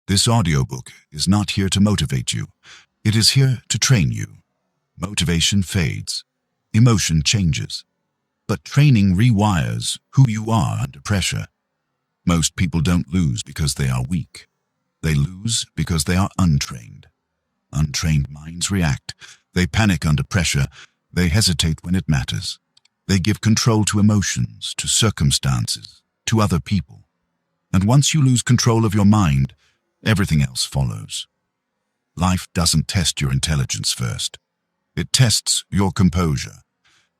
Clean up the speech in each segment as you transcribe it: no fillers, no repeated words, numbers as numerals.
This audiobook is not here to motivate you. It is here to train you. Motivation fades. Emotion changes. But training rewires who you are under pressure. Most people don't lose because they are weak. They lose because they are untrained. Untrained minds react. They panic under pressure. They hesitate when it matters. They give control to emotions, to circumstances, to other people. And once you lose control of your mind, everything else follows. Life doesn't test your intelligence first. It tests your composure.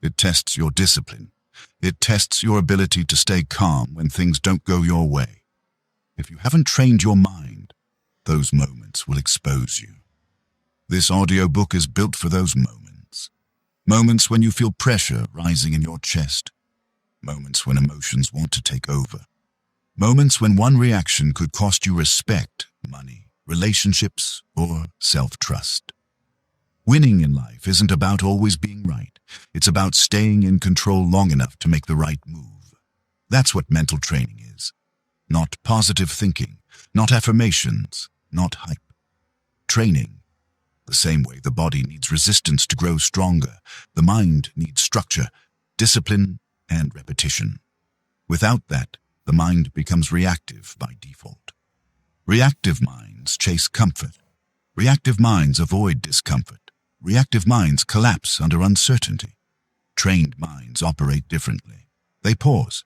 It tests your discipline. It tests your ability to stay calm when things don't go your way. If you haven't trained your mind, those moments will expose you. This audiobook is built for those moments. Moments when you feel pressure rising in your chest. Moments when emotions want to take over. Moments when one reaction could cost you respect, money, relationships, or self-trust. Winning in life isn't about always being right. It's about staying in control long enough to make the right move. That's what mental training is. Not positive thinking, not affirmations, not hype. Training. The same way the body needs resistance to grow stronger, the mind needs structure, discipline, and repetition. Without that, the mind becomes reactive by default. Reactive minds chase comfort. Reactive minds avoid discomfort. Reactive minds collapse under uncertainty. Trained minds operate differently. They pause.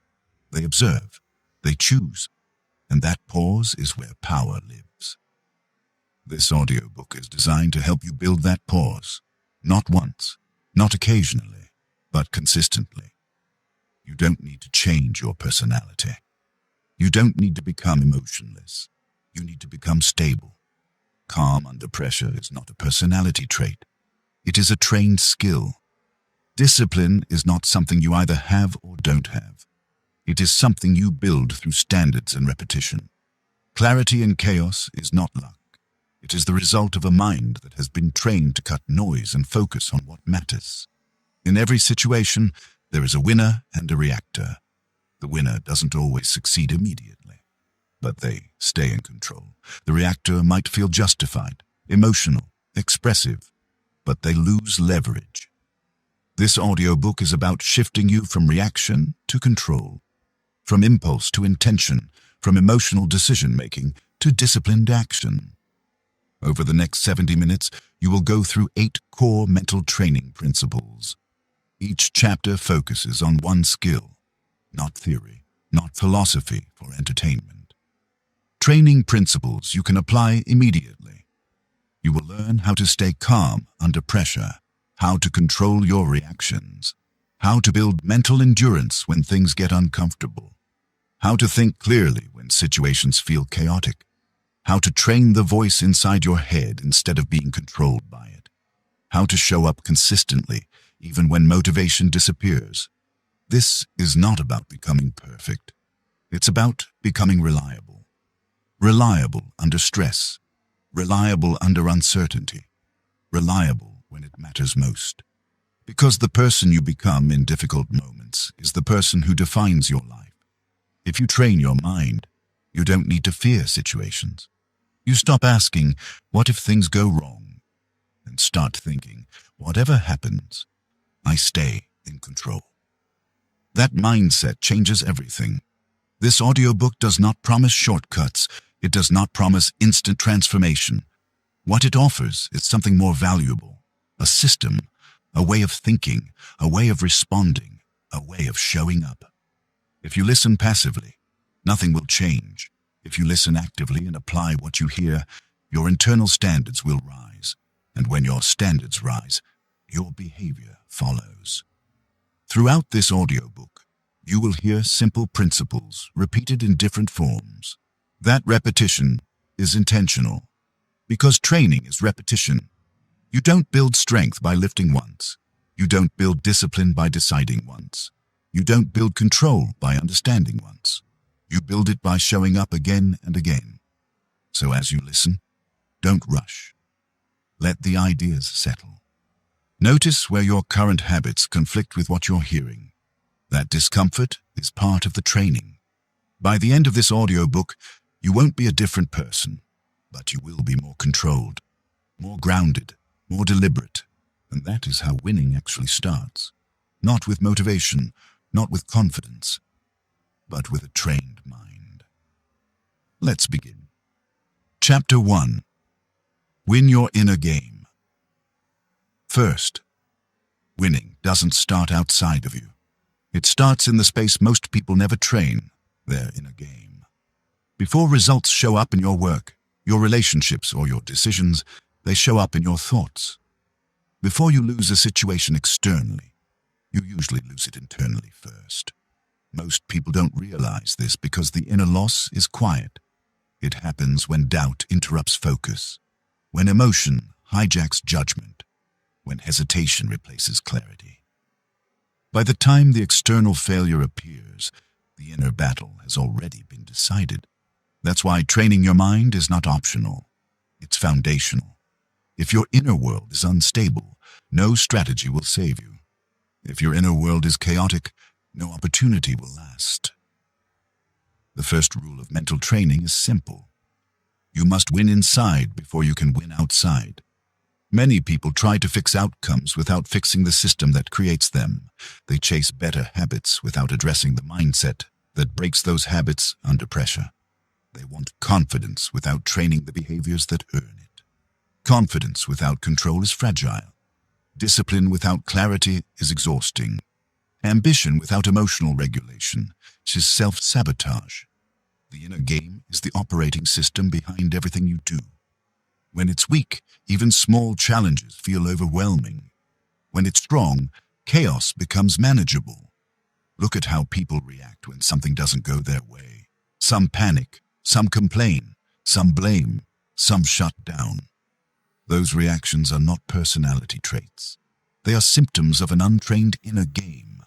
They observe. They choose. And that pause is where power lives. This audiobook is designed to help you build that pause. Not once, not occasionally, but consistently. You don't need to change your personality. You don't need to become emotionless. You need to become stable. Calm under pressure is not a personality trait. It is a trained skill. Discipline is not something you either have or don't have. It is something you build through standards and repetition. Clarity in chaos is not luck. It is the result of a mind that has been trained to cut noise and focus on what matters. In every situation, there is a winner and a reactor. The winner doesn't always succeed immediately, but they stay in control. The reactor might feel justified, emotional, expressive, but they lose leverage. This audiobook is about shifting you from reaction to control, from impulse to intention, from emotional decision-making to disciplined action. Over the next 70 minutes, you will go through 8 core mental training principles. Each chapter focuses on one skill, not theory, not philosophy for entertainment. Training principles you can apply immediately. You will learn how to stay calm under pressure, how to control your reactions, how to build mental endurance when things get uncomfortable, how to think clearly when situations feel chaotic, how to train the voice inside your head instead of being controlled by it, how to show up consistently even when motivation disappears. This is not about becoming perfect. It's about becoming reliable. Reliable under stress. Reliable under uncertainty. Reliable when it matters most. Because the person you become in difficult moments is the person who defines your life. If you train your mind, you don't need to fear situations. You stop asking, what if things go wrong? And start thinking, whatever happens, I stay in control. That mindset changes everything. This audiobook does not promise shortcuts. It does not promise instant transformation. What it offers is something more valuable, a system, a way of thinking, a way of responding, a way of showing up. If you listen passively, nothing will change. If you listen actively and apply what you hear, your internal standards will rise. And when your standards rise, your behavior follows. Throughout this audiobook, you will hear simple principles repeated in different forms. That repetition is intentional, because training is repetition. You don't build strength by lifting once. You don't build discipline by deciding once. You don't build control by understanding once. You build it by showing up again and again. So as you listen, don't rush. Let the ideas settle. Notice where your current habits conflict with what you're hearing. That discomfort is part of the training. By the end of this audiobook, you won't be a different person. but you will be more controlled, more grounded, more deliberate. And that is how winning actually starts. Not with motivation, not with confidence, but with a trained mind. Let's begin. Chapter 1. Win your inner game. First, winning doesn't start outside of you. It starts in the space most people never train, their inner game. Before results show up in your work, your relationships, or your decisions, they show up in your thoughts. Before you lose a situation externally, you usually lose it internally first. Most people don't realize this because the inner loss is quiet. It happens when doubt interrupts focus, when emotion hijacks judgment, when hesitation replaces clarity. By the time the external failure appears, the inner battle has already been decided. That's why training your mind is not optional. It's foundational. If your inner world is unstable, no strategy will save you. If your inner world is chaotic, no opportunity will last. The first rule of mental training is simple. You must win inside before you can win outside. Many people try to fix outcomes without fixing the system that creates them. They chase better habits without addressing the mindset that breaks those habits under pressure. They want confidence without training the behaviors that earn it. Confidence without control is fragile. Discipline without clarity is exhausting. Ambition without emotional regulation is self-sabotage. The inner game is the operating system behind everything you do. When it's weak, even small challenges feel overwhelming. When it's strong, chaos becomes manageable. Look at how people react when something doesn't go their way. Some panic, some complain, some blame, some shut down. Those reactions are not personality traits. They are symptoms of an untrained inner game.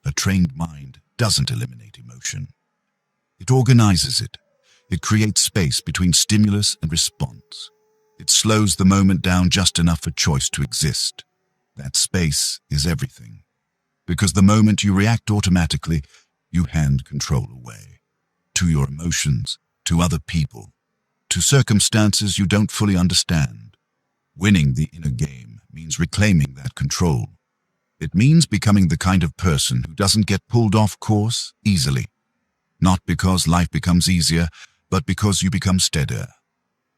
A trained mind doesn't eliminate emotion. It organizes it. It creates space between stimulus and response. It slows the moment down just enough for choice to exist. That space is everything. Because the moment you react automatically, you hand control away. To your emotions, to other people, to circumstances you don't fully understand. Winning the inner game means reclaiming that control. It means becoming the kind of person who doesn't get pulled off course easily. Not because life becomes easier, but because you become steadier.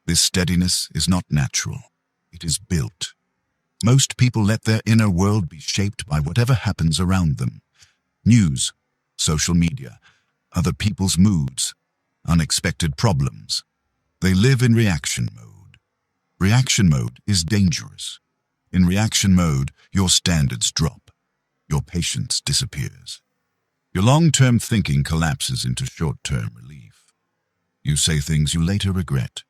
This steadiness is not natural. It is built. Most people let their inner world be shaped by whatever happens around them. News, social media, other people's moods, unexpected problems. They live in reaction mode. Reaction mode is dangerous. In reaction mode, your standards drop. Your patience disappears. Your long-term thinking collapses into short-term relief. You say things you later regret.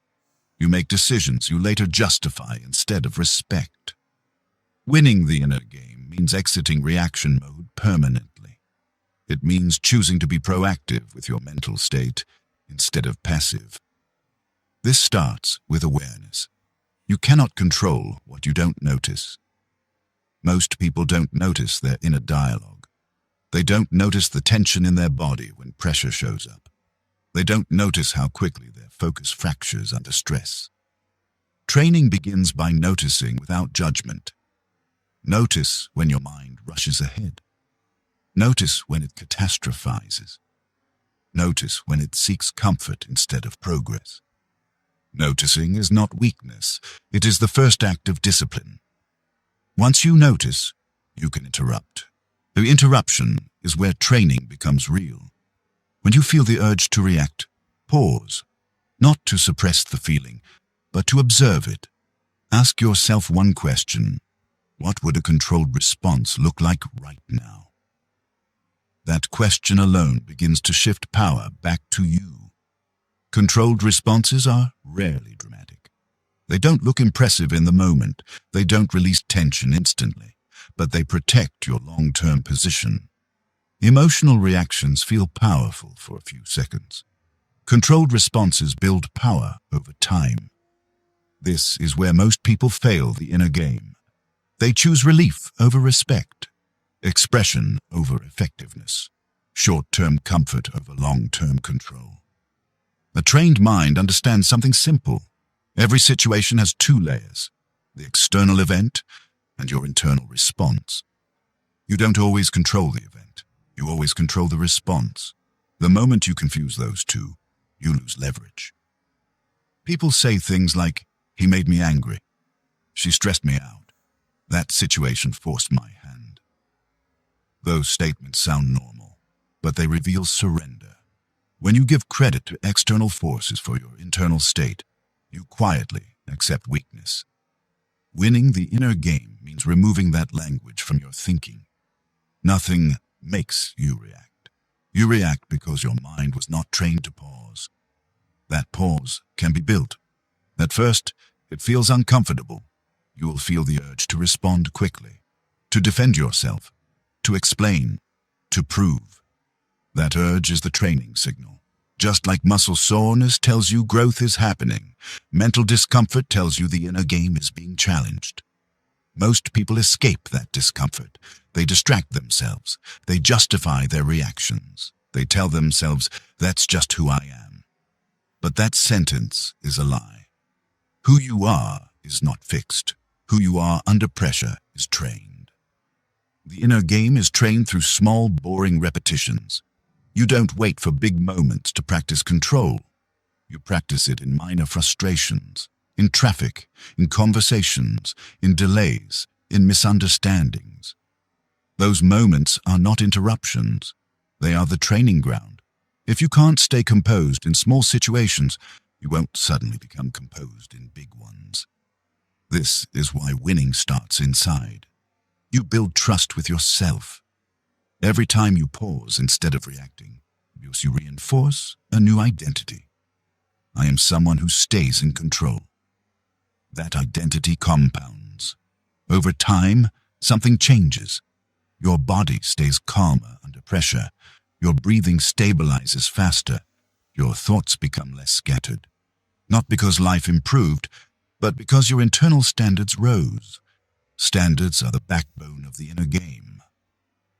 You make decisions you later justify instead of respect. Winning the inner game means exiting reaction mode permanently. It means choosing to be proactive with your mental state instead of passive. This starts with awareness. You cannot control what you don't notice. Most people don't notice their inner dialogue. They don't notice the tension in their body when pressure shows up. They don't notice how quickly their focus fractures under stress. Training begins by noticing without judgment. Notice when your mind rushes ahead. Notice when it catastrophizes. Notice when it seeks comfort instead of progress. Noticing is not weakness. It is the first act of discipline. Once you notice, you can interrupt. The interruption is where training becomes real. When you feel the urge to react, pause. Not to suppress the feeling, but to observe it. Ask yourself one question. What would a controlled response look like right now? That question alone begins to shift power back to you. Controlled responses are rarely dramatic. They don't look impressive in the moment. They don't release tension instantly, but they protect your long-term position. Emotional reactions feel powerful for a few seconds. Controlled responses build power over time. This is where most people fail the inner game. They choose relief over respect, expression over effectiveness, short-term comfort over long-term control. A trained mind understands something simple. Every situation has two layers: the external event and your internal response. You don't always control the event. You always control the response. The moment you confuse those two, you lose leverage. People say things like, "He made me angry. She stressed me out. That situation forced my hand." Those statements sound normal, but they reveal surrender. When you give credit to external forces for your internal state, you quietly accept weakness. Winning the inner game means removing that language from your thinking. Nothing makes you react. You react because your mind was not trained to pause. That pause can be built. At first, it feels uncomfortable. You will feel the urge to respond quickly, to defend yourself, to explain, to prove. That urge is the training signal. Just like muscle soreness tells you growth is happening, mental discomfort tells you the inner game is being challenged. Most people escape that discomfort. They distract themselves. They justify their reactions. They tell themselves, "That's just who I am." But that sentence is a lie. Who you are is not fixed. Who you are under pressure is trained. The inner game is trained through small, boring repetitions. You don't wait for big moments to practice control. You practice it in minor frustrations, in traffic, in conversations, in delays, in misunderstandings. Those moments are not interruptions. They are the training ground. If you can't stay composed in small situations, you won't suddenly become composed in big ones. This is why winning starts inside. You build trust with yourself. Every time you pause instead of reacting, you reinforce a new identity. I am someone who stays in control. That identity compounds. Over time, something changes. Your body stays calmer under pressure. Your breathing stabilizes faster. Your thoughts become less scattered. Not because life improved, but because your internal standards rose. Standards are the backbone of the inner game.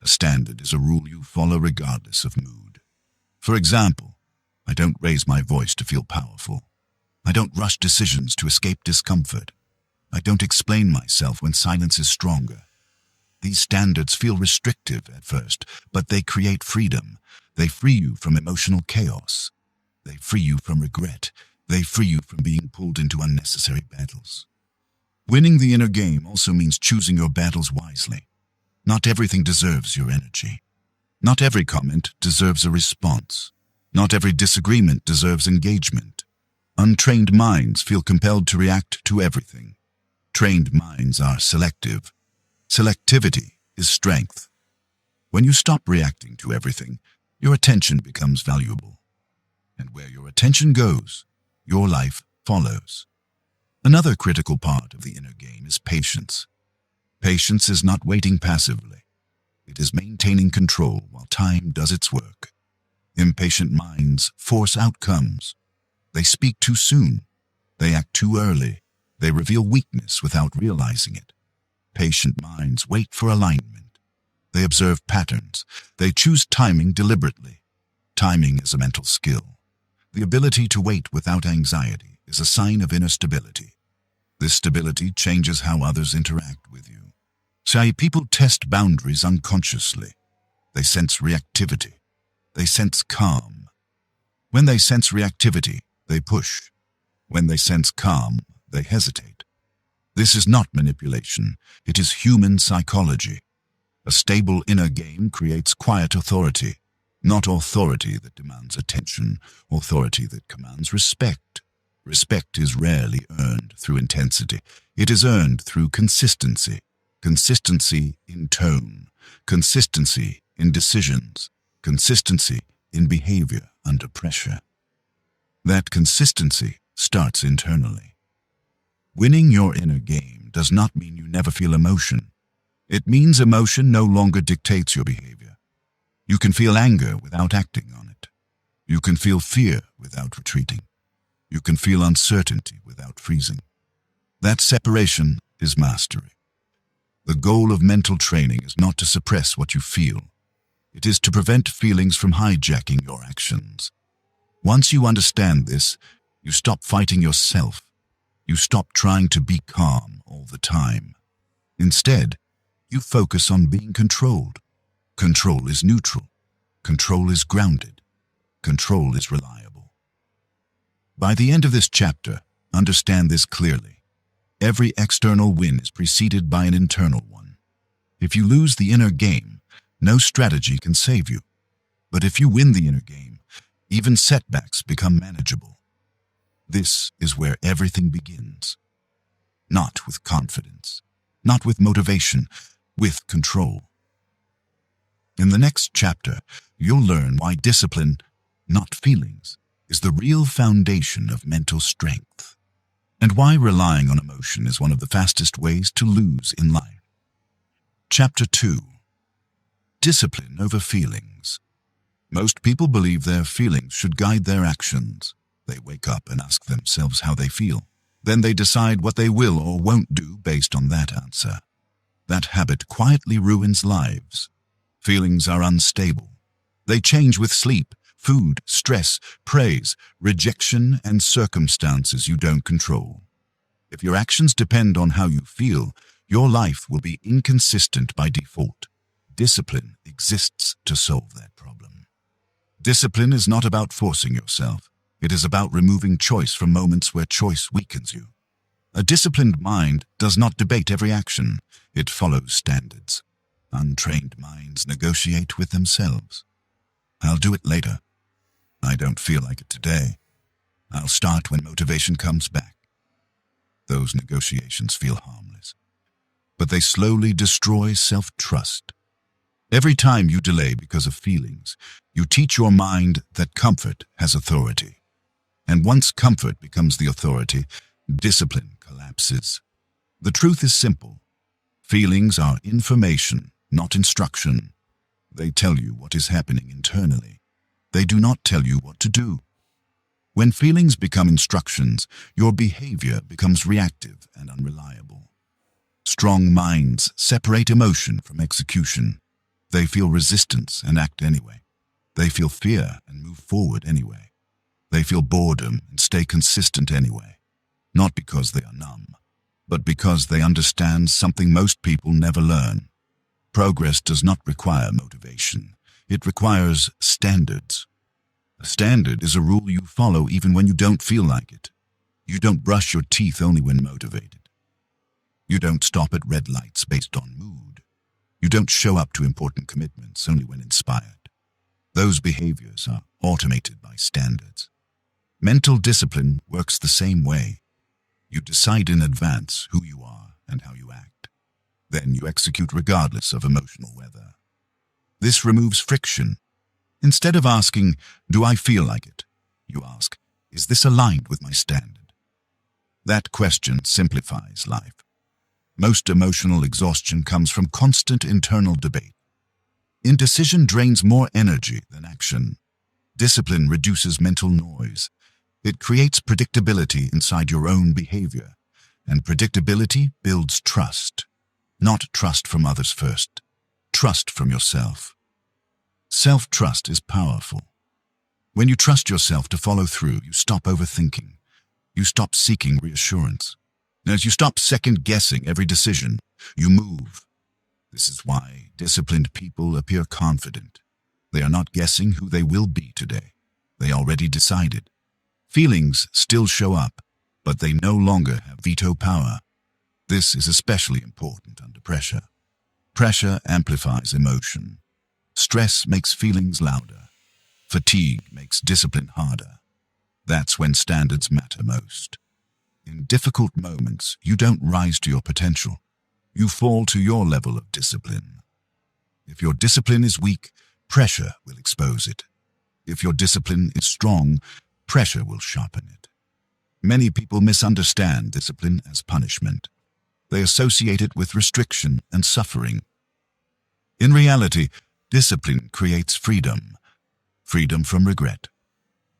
A standard is a rule you follow regardless of mood. For example, I don't raise my voice to feel powerful. I don't rush decisions to escape discomfort. I don't explain myself when silence is stronger. These standards feel restrictive at first, but they create freedom. They free you from emotional chaos. They free you from regret. They free you from being pulled into unnecessary battles. Winning the inner game also means choosing your battles wisely. Not everything deserves your energy. Not every comment deserves a response. Not every disagreement deserves engagement. Untrained minds feel compelled to react to everything. Trained minds are selective. Selectivity is strength. When you stop reacting to everything, your attention becomes valuable. And where your attention goes, your life follows. Another critical part of the inner game is patience. Patience is not waiting passively. It is maintaining control while time does its work. Impatient minds force outcomes. They speak too soon. They act too early. They reveal weakness without realizing it. Patient minds wait for alignment. They observe patterns. They choose timing deliberately. Timing is a mental skill. The ability to wait without anxiety is a sign of inner stability. This stability changes how others interact with you. Say, people test boundaries unconsciously. They sense reactivity. They sense calm. When they sense reactivity, they push. When they sense calm, they hesitate. This is not manipulation. It is human psychology. A stable inner game creates quiet authority, not authority that demands attention, authority that commands respect. Respect is rarely earned through intensity. It is earned through consistency. Consistency in tone, consistency in decisions, consistency in behavior under pressure. That consistency starts internally. Winning your inner game does not mean you never feel emotion. It means emotion no longer dictates your behavior. You can feel anger without acting on it. You can feel fear without retreating. You can feel uncertainty without freezing. That separation is mastery. The goal of mental training is not to suppress what you feel. It is to prevent feelings from hijacking your actions. Once you understand this, you stop fighting yourself. You stop trying to be calm all the time. Instead, you focus on being controlled. Control is neutral. Control is grounded. Control is reliable. By the end of this chapter, understand this clearly. Every external win is preceded by an internal one. If you lose the inner game, no strategy can save you. But if you win the inner game, even setbacks become manageable. This is where everything begins. Not with confidence, not with motivation, with control. In the next chapter, you'll learn why discipline, not feelings, is the real foundation of mental strength, and why relying on emotion is one of the fastest ways to lose in life. Chapter 2. Discipline over feelings. Most people believe their feelings should guide their actions. They wake up and ask themselves how they feel. Then they decide what they will or won't do based on that answer. That habit quietly ruins lives. Feelings are unstable. They change with sleep, food, stress, praise, rejection, and circumstances you don't control. If your actions depend on how you feel, your life will be inconsistent by default. Discipline exists to solve that problem. Discipline is not about forcing yourself. It is about removing choice from moments where choice weakens you. A disciplined mind does not debate every action. It follows standards. Untrained minds negotiate with themselves. I'll do it later. I don't feel like it today. I'll start when motivation comes back. Those negotiations feel harmless, but they slowly destroy self-trust. Every time you delay because of feelings, you teach your mind that comfort has authority. And once comfort becomes the authority, discipline collapses. The truth is simple. Feelings are information, not instruction. They tell you what is happening internally. They do not tell you what to do. When feelings become instructions, your behavior becomes reactive and unreliable. Strong minds separate emotion from execution. They feel resistance and act anyway. They feel fear and move forward anyway. They feel boredom and stay consistent anyway. Not because they are numb, but because they understand something most people never learn. Progress does not require motivation. It requires standards. A standard is a rule you follow even when you don't feel like it. You don't brush your teeth only when motivated. You don't stop at red lights based on mood. You don't show up to important commitments only when inspired. Those behaviors are automated by standards. Mental discipline works the same way. You decide in advance who you are and how you act. Then you execute regardless of emotional weather. This removes friction. Instead of asking, "Do I feel like it?" you ask, "Is this aligned with my standard?" That question simplifies life. Most emotional exhaustion comes from constant internal debate. Indecision drains more energy than action. Discipline reduces mental noise. It creates predictability inside your own behavior, and predictability builds trust. Not trust from others first, trust from yourself. Self-trust is powerful. When you trust yourself to follow through, you stop overthinking. You stop seeking reassurance. And as you stop second-guessing every decision, you move. This is why disciplined people appear confident. They are not guessing who they will be today. They already decided. Feelings still show up, but they no longer have veto power. This is especially important under pressure. Pressure amplifies emotion. Stress makes feelings louder. Fatigue makes discipline harder. That's when standards matter most. In difficult moments, you don't rise to your potential. You fall to your level of discipline. If your discipline is weak, pressure will expose it. If your discipline is strong, pressure will sharpen it. Many people misunderstand discipline as punishment. They associate it with restriction and suffering. In reality, discipline creates freedom. Freedom from regret.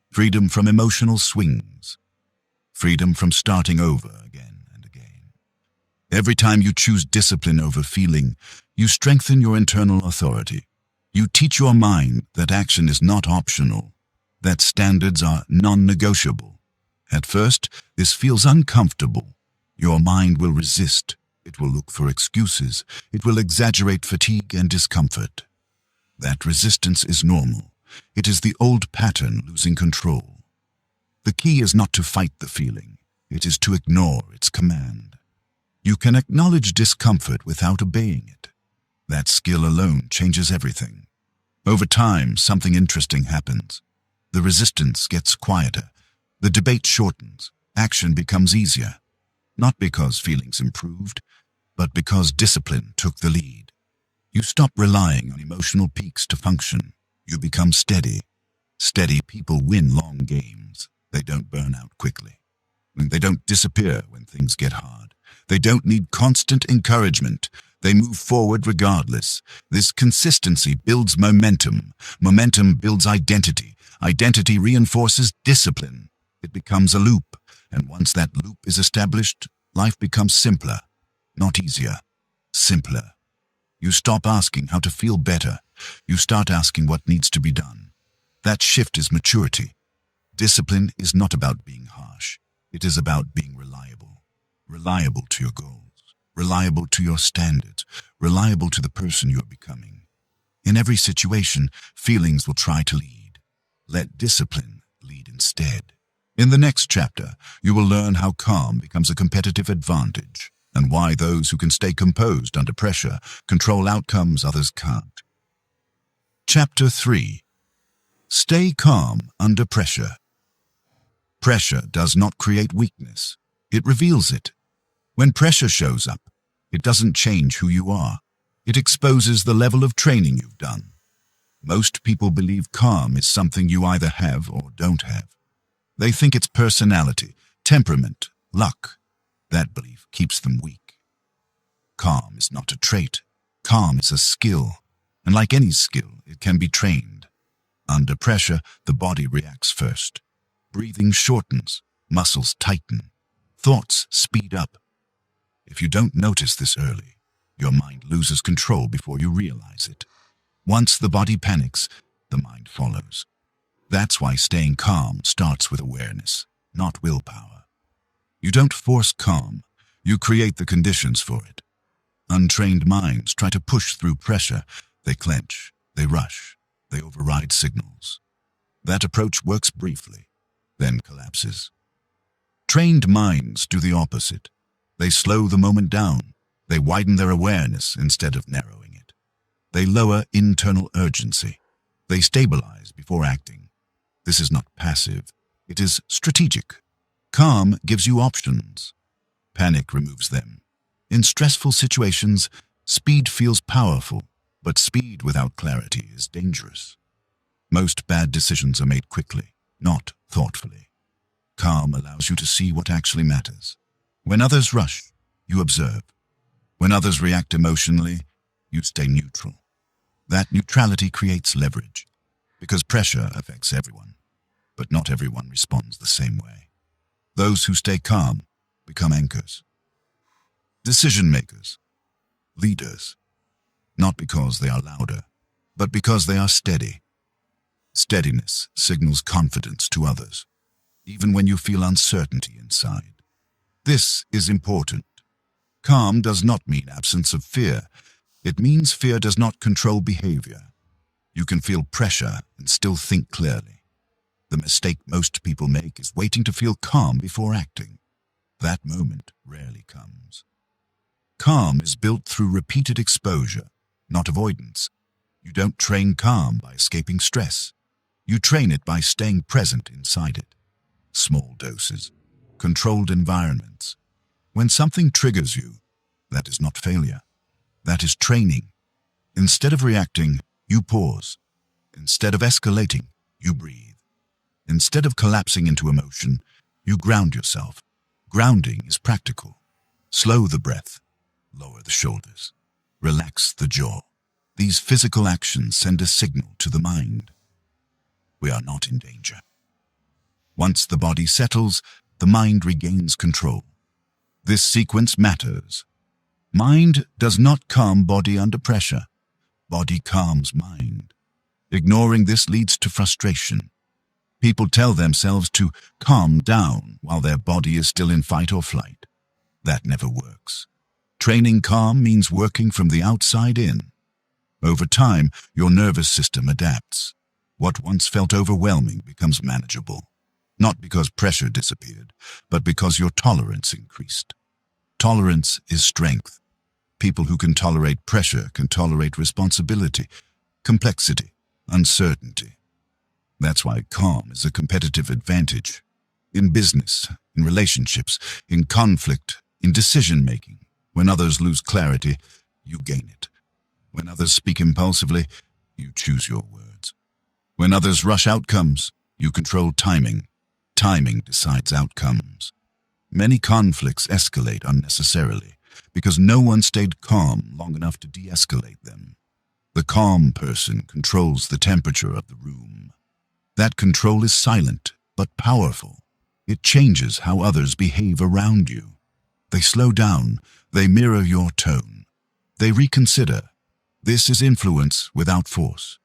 Freedom from emotional swings. Freedom from starting over again and again. Every time you choose discipline over feeling, you strengthen your internal authority. You teach your mind that action is not optional, that standards are non-negotiable, At first, this feels uncomfortable. Your mind will resist. It will look for excuses. It will exaggerate fatigue and discomfort. That resistance is normal. It is the old pattern losing control. The key is not to fight the feeling. It is to ignore its command. You can acknowledge discomfort without obeying it. That skill alone changes everything. Over time, something interesting happens. The resistance gets quieter. The debate shortens. Action becomes easier. Not because feelings improved, but because discipline took the lead. You stop relying on emotional peaks to function. You become steady. Steady people win long games. They don't burn out quickly. They don't disappear when things get hard. They don't need constant encouragement. They move forward regardless. This consistency builds momentum. Momentum builds identity. Identity reinforces discipline. It becomes a loop. And once that loop is established, life becomes simpler. Not easier. Simpler. You stop asking how to feel better. You start asking what needs to be done. That shift is maturity. Discipline is not about being harsh. It is about being reliable. Reliable to your goals. Reliable to your standards. Reliable to the person you are becoming. In every situation, feelings will try to lead. Let discipline lead instead. In the next chapter, you will learn how calm becomes a competitive advantage and why those who can stay composed under pressure control outcomes others can't. Chapter 3. Stay calm under pressure. Pressure does not create weakness. It reveals it. When pressure shows up, it doesn't change who you are. It exposes the level of training you've done. Most people believe calm is something you either have or don't have. They think it's personality, temperament, luck. That belief keeps them weak. Calm is not a trait. Calm is a skill. And like any skill, it can be trained. Under pressure, the body reacts first. Breathing shortens, muscles tighten, thoughts speed up. If you don't notice this early, your mind loses control before you realize it. Once the body panics, the mind follows. That's why staying calm starts with awareness, not willpower. You don't force calm, you create the conditions for it. Untrained minds try to push through pressure. They clench, they rush, they override signals. That approach works briefly, then collapses. Trained minds do the opposite. They slow the moment down. They widen their awareness instead of narrowing it. They lower internal urgency. They stabilize before acting. This is not passive. It is strategic. Calm gives you options. Panic removes them. In stressful situations, speed feels powerful, but speed without clarity is dangerous. Most bad decisions are made quickly, not thoughtfully. Calm allows you to see what actually matters. When others rush, you observe. When others react emotionally, you stay neutral. That neutrality creates leverage, because pressure affects everyone, but not everyone responds the same way. Those who stay calm become anchors. Decision makers, leaders, not because they are louder, but because they are steady. Steadiness signals confidence to others, even when you feel uncertainty inside. This is important. Calm does not mean absence of fear. It means fear does not control behavior. You can feel pressure and still think clearly. The mistake most people make is waiting to feel calm before acting. That moment rarely comes. Calm is built through repeated exposure, not avoidance. You don't train calm by escaping stress. You train it by staying present inside it. Small doses, controlled environments. When something triggers you, that is not failure. That is training. Instead of reacting, you pause. Instead of escalating, you breathe. Instead of collapsing into emotion, you ground yourself. Grounding is practical. Slow the breath. Lower the shoulders. Relax the jaw. These physical actions send a signal to the mind. We are not in danger. Once the body settles, the mind regains control. This sequence matters. Mind does not calm body under pressure. Body calms mind. Ignoring this leads to frustration. People tell themselves to calm down while their body is still in fight or flight. That never works. Training calm means working from the outside in. Over time, your nervous system adapts. What once felt overwhelming becomes manageable. Not because pressure disappeared, but because your tolerance increased. Tolerance is strength. People who can tolerate pressure can tolerate responsibility, complexity, uncertainty. That's why calm is a competitive advantage. In business, in relationships, in conflict, in decision-making. When others lose clarity, you gain it. When others speak impulsively, you choose your words. When others rush outcomes, you control timing. Timing decides outcomes. Many conflicts escalate unnecessarily because no one stayed calm long enough to de-escalate them. The calm person controls the temperature of the room. That control is silent but powerful. It changes how others behave around you. They slow down. They mirror your tone. They reconsider. This is influence without force.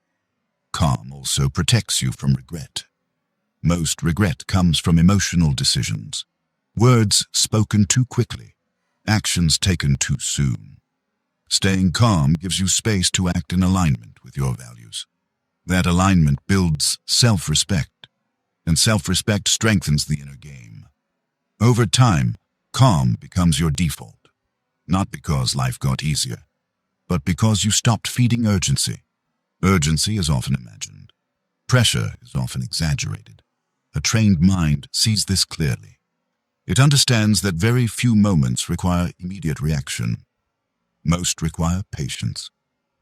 Calm also protects you from regret. Most regret comes from emotional decisions. Words spoken too quickly. Actions taken too soon. Staying calm gives you space to act in alignment with your values. That alignment builds self-respect, and self-respect strengthens the inner game. Over time, calm becomes your default, not because life got easier, but because you stopped feeding urgency. Urgency is often imagined. Pressure is often exaggerated. A trained mind sees this clearly. It understands that very few moments require immediate reaction. Most require patience.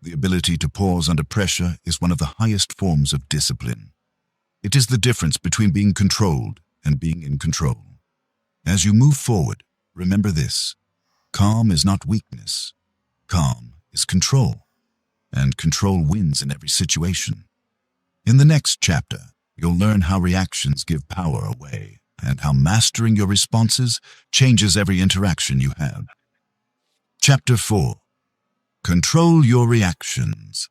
The ability to pause under pressure is one of the highest forms of discipline. It is the difference between being controlled and being in control. As you move forward, remember this: calm is not weakness. Calm is control, and control wins in every situation. In the next chapter, you'll learn how reactions give power away and how mastering your responses changes every interaction you have. Chapter 4. Control your reactions.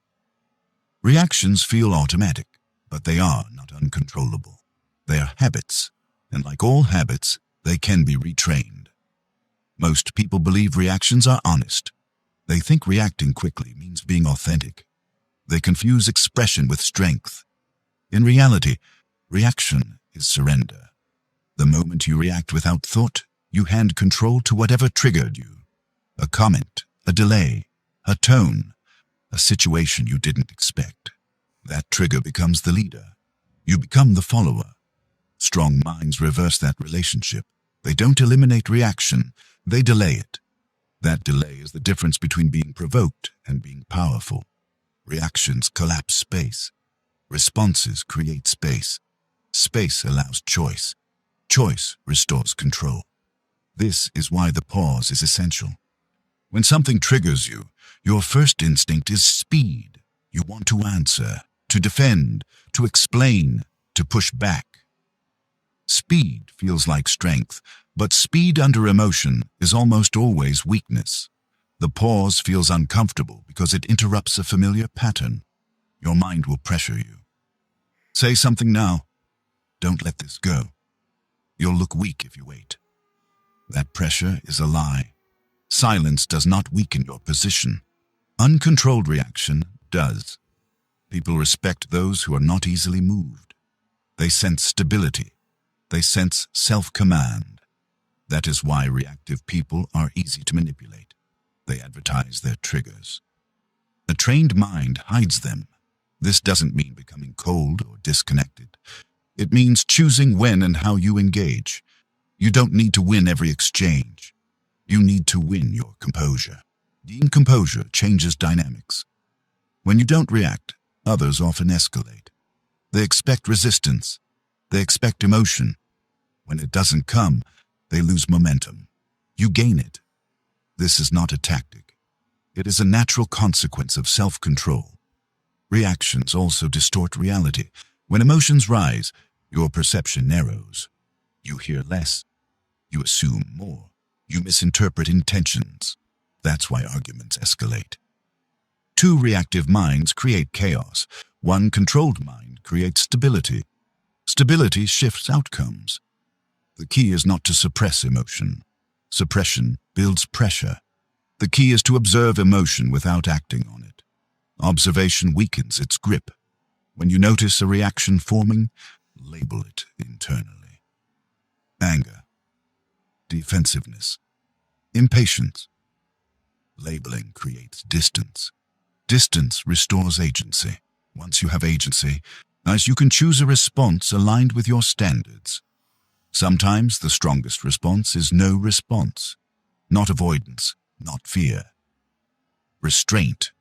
Reactions feel automatic, but they are not uncontrollable. They are habits, and like all habits, they can be retrained. Most people believe reactions are honest. They think reacting quickly means being authentic. They confuse expression with strength. In reality, reaction is surrender. The moment you react without thought, you hand control to whatever triggered you. A comment, a delay, a tone, a situation you didn't expect. That trigger becomes the leader. You become the follower. Strong minds reverse that relationship. They don't eliminate reaction, they delay it. That delay is the difference between being provoked and being powerful. Reactions collapse space. Responses create space. Space allows choice. Choice restores control. This is why the pause is essential. When something triggers you, your first instinct is speed. You want to answer, to defend, to explain, to push back. Speed feels like strength, but speed under emotion is almost always weakness. The pause feels uncomfortable because it interrupts a familiar pattern. Your mind will pressure you. Say something now. Don't let this go. You'll look weak if you wait. That pressure is a lie. Silence does not weaken your position. Uncontrolled reaction does. People respect those who are not easily moved. They sense stability. They sense self-command. That is why reactive people are easy to manipulate. They advertise their triggers. A trained mind hides them. This doesn't mean becoming cold or disconnected. It means choosing when and how you engage. You don't need to win every exchange. You need to win your composure. Being composure changes dynamics. When you don't react, others often escalate. They expect resistance. They expect emotion. When it doesn't come, they lose momentum. You gain it. This is not a tactic. It is a natural consequence of self-control. Reactions also distort reality. When emotions rise, your perception narrows. You hear less. You assume more. You misinterpret intentions. That's why arguments escalate. Two reactive minds create chaos. One controlled mind creates stability. Stability shifts outcomes. The key is not to suppress emotion. Suppression builds pressure. The key is to observe emotion without acting on it. Observation weakens its grip. When you notice a reaction forming, label it internally. Anger, defensiveness, impatience. Labeling creates distance. Distance restores agency. Once you have agency, you can choose a response aligned with your standards. Sometimes the strongest response is no response, not avoidance, not fear. Restraint.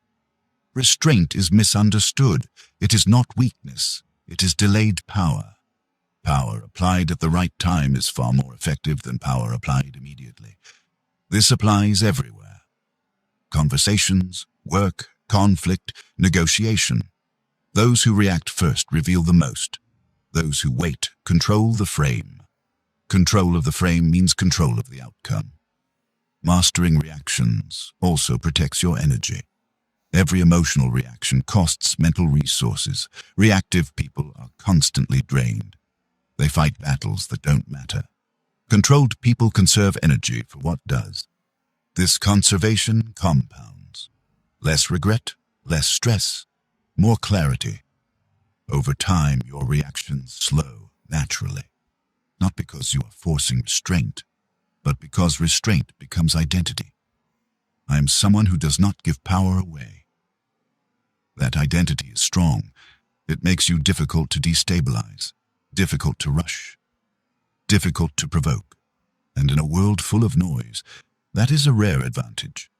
Restraint is misunderstood. It is not weakness. It is delayed power. Power applied at the right time is far more effective than power applied immediately. This applies everywhere. Conversations, work, conflict, negotiation. Those who react first reveal the most. Those who wait control the frame. Control of the frame means control of the outcome. Mastering reactions also protects your energy. Every emotional reaction costs mental resources. Reactive people are constantly drained. They fight battles that don't matter. Controlled people conserve energy for what does. This conservation compounds. Less regret, less stress, more clarity. Over time, your reactions slow naturally. Not because you are forcing restraint, but because restraint becomes identity. I am someone who does not give power away. That identity is strong. It makes you difficult to destabilize, difficult to rush, difficult to provoke. And in a world full of noise, that is a rare advantage.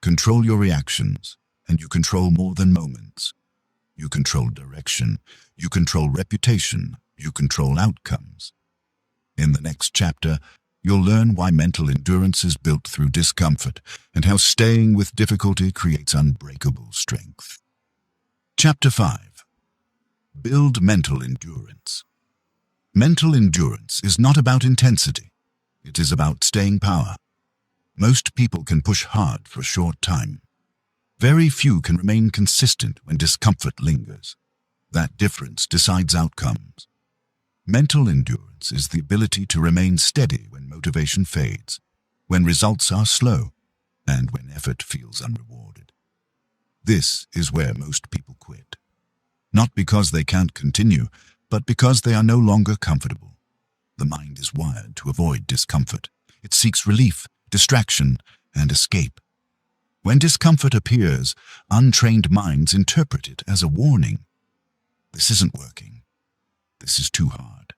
Control your reactions, and you control more than moments. You control direction, you control reputation, you control outcomes. In the next chapter, you'll learn why mental endurance is built through discomfort and how staying with difficulty creates unbreakable strength. Chapter 5. Build mental endurance. Mental endurance is not about intensity. It is about staying power. Most people can push hard for a short time. Very few can remain consistent when discomfort lingers. That difference decides outcomes. Mental endurance is the ability to remain steady when motivation fades, when results are slow, and when effort feels unrewarded. This is where most people quit. Not because they can't continue, but because they are no longer comfortable. The mind is wired to avoid discomfort. It seeks relief, distraction, and escape. When discomfort appears, untrained minds interpret it as a warning. This isn't working. This is too hard.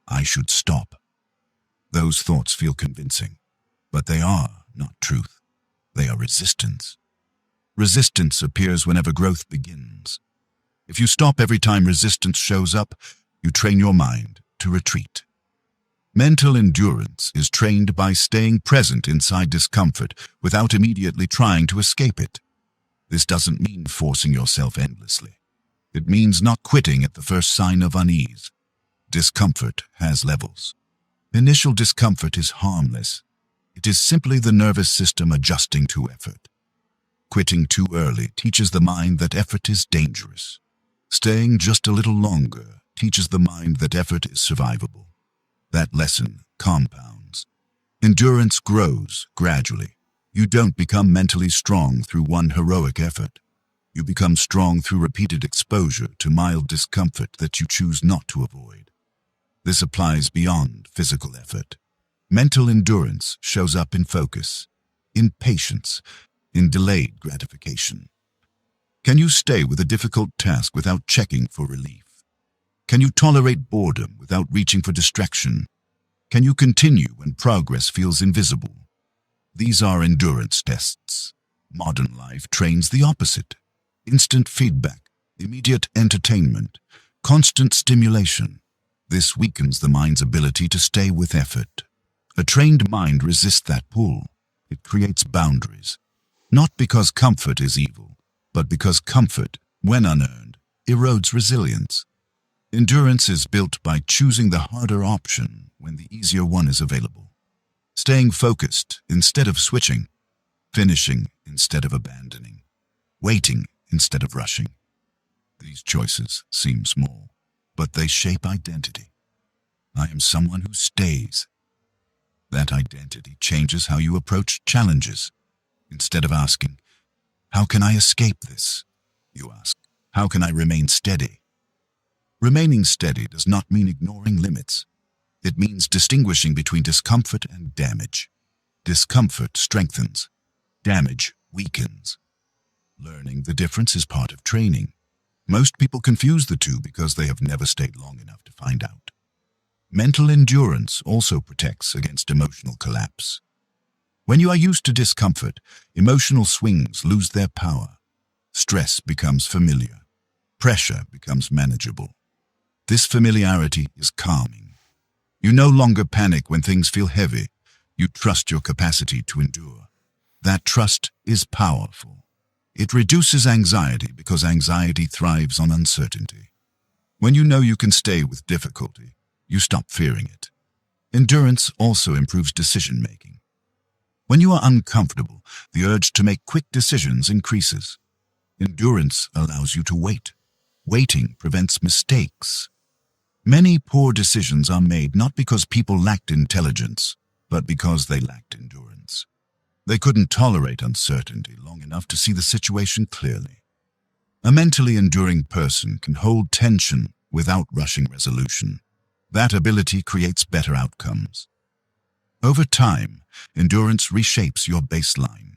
I should stop. Those thoughts feel convincing, but they are not truth. They are resistance. Resistance appears whenever growth begins. If you stop every time resistance shows up, you train your mind to retreat. Mental endurance is trained by staying present inside discomfort without immediately trying to escape it. This doesn't mean forcing yourself endlessly. It means not quitting at the first sign of unease. Discomfort has levels. Initial discomfort is harmless. It is simply the nervous system adjusting to effort. Quitting too early teaches the mind that effort is dangerous. Staying just a little longer teaches the mind that effort is survivable. That lesson compounds. Endurance grows gradually. You don't become mentally strong through one heroic effort. You become strong through repeated exposure to mild discomfort that you choose not to avoid. This applies beyond physical effort. Mental endurance shows up in focus, in patience, in delayed gratification. Can you stay with a difficult task without checking for relief? Can you tolerate boredom without reaching for distraction? Can you continue when progress feels invisible? These are endurance tests. Modern life trains the opposite. Instant feedback, immediate entertainment, constant stimulation. This weakens the mind's ability to stay with effort. A trained mind resists that pull. It creates boundaries. Not because comfort is evil, but because comfort, when unearned, erodes resilience. Endurance is built by choosing the harder option when the easier one is available. Staying focused instead of switching. Finishing instead of abandoning. Waiting instead of rushing. These choices seem small, but they shape identity. I am someone who stays. That identity changes how you approach challenges. Instead of asking, "How can I escape this?" you ask, "How can I remain steady?" Remaining steady does not mean ignoring limits. It means distinguishing between discomfort and damage. Discomfort strengthens. Damage weakens. Learning the difference is part of training. Most people confuse the two because they have never stayed long enough to find out. Mental endurance also protects against emotional collapse. When you are used to discomfort, emotional swings lose their power. Stress becomes familiar. Pressure becomes manageable. This familiarity is calming. You no longer panic when things feel heavy. You trust your capacity to endure. That trust is powerful. It reduces anxiety because anxiety thrives on uncertainty. When you know you can stay with difficulty, you stop fearing it. Endurance also improves decision-making. When you are uncomfortable, the urge to make quick decisions increases. Endurance allows you to wait. Waiting prevents mistakes. Many poor decisions are made not because people lacked intelligence, but because they lacked endurance. They couldn't tolerate uncertainty long enough to see the situation clearly. A mentally enduring person can hold tension without rushing resolution. That ability creates better outcomes. Over time, endurance reshapes your baseline.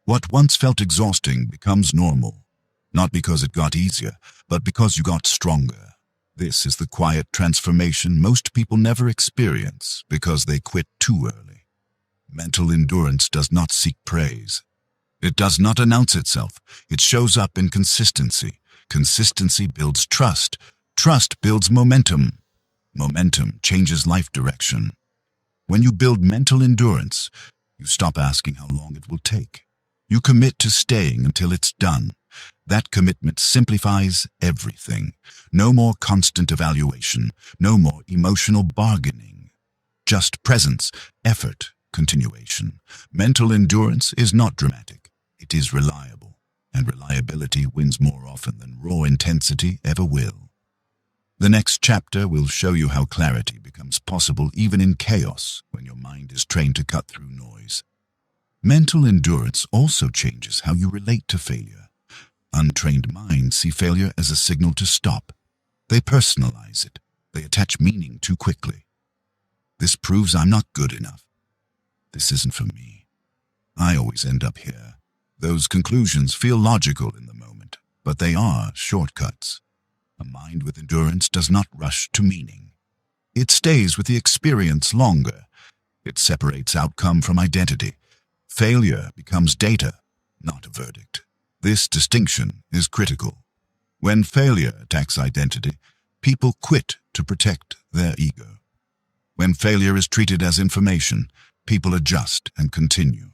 What once felt exhausting becomes normal, not because it got easier, but because you got stronger. This is the quiet transformation most people never experience because they quit too early. Mental endurance does not seek praise. It does not announce itself. It shows up in consistency. Consistency builds trust. Trust builds momentum. Momentum changes life direction. When you build mental endurance, you stop asking how long it will take. You commit to staying until it's done. That commitment simplifies everything. No more constant evaluation. No more emotional bargaining. Just presence, effort, continuation. Mental endurance is not dramatic. It is reliable. And reliability wins more often than raw intensity ever will. The next chapter will show you how clarity becomes possible even in chaos when your mind is trained to cut through noise. Mental endurance also changes how you relate to failure. Untrained minds see failure as a signal to stop. They personalize it. They attach meaning too quickly. This proves I'm not good enough. This isn't for me. I always end up here. Those conclusions feel logical in the moment, but they are shortcuts. A mind with endurance does not rush to meaning. It stays with the experience longer. It separates outcome from identity. Failure becomes data, not a verdict. This distinction is critical. When failure attacks identity, people quit to protect their ego. When failure is treated as information, people adjust and continue.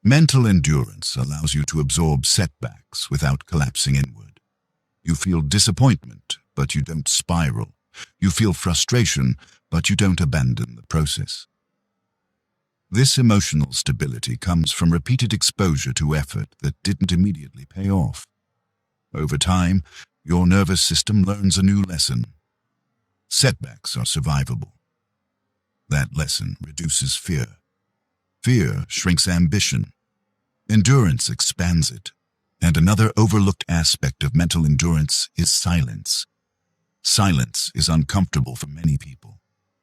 Mental endurance allows you to absorb setbacks without collapsing inward. You feel disappointment, but you don't spiral. You feel frustration, but you don't abandon the process. This emotional stability comes from repeated exposure to effort that didn't immediately pay off. Over time, your nervous system learns a new lesson. Setbacks are survivable. That lesson reduces fear. Fear shrinks ambition. Endurance expands it. And another overlooked aspect of mental endurance is silence. Silence is uncomfortable for many people.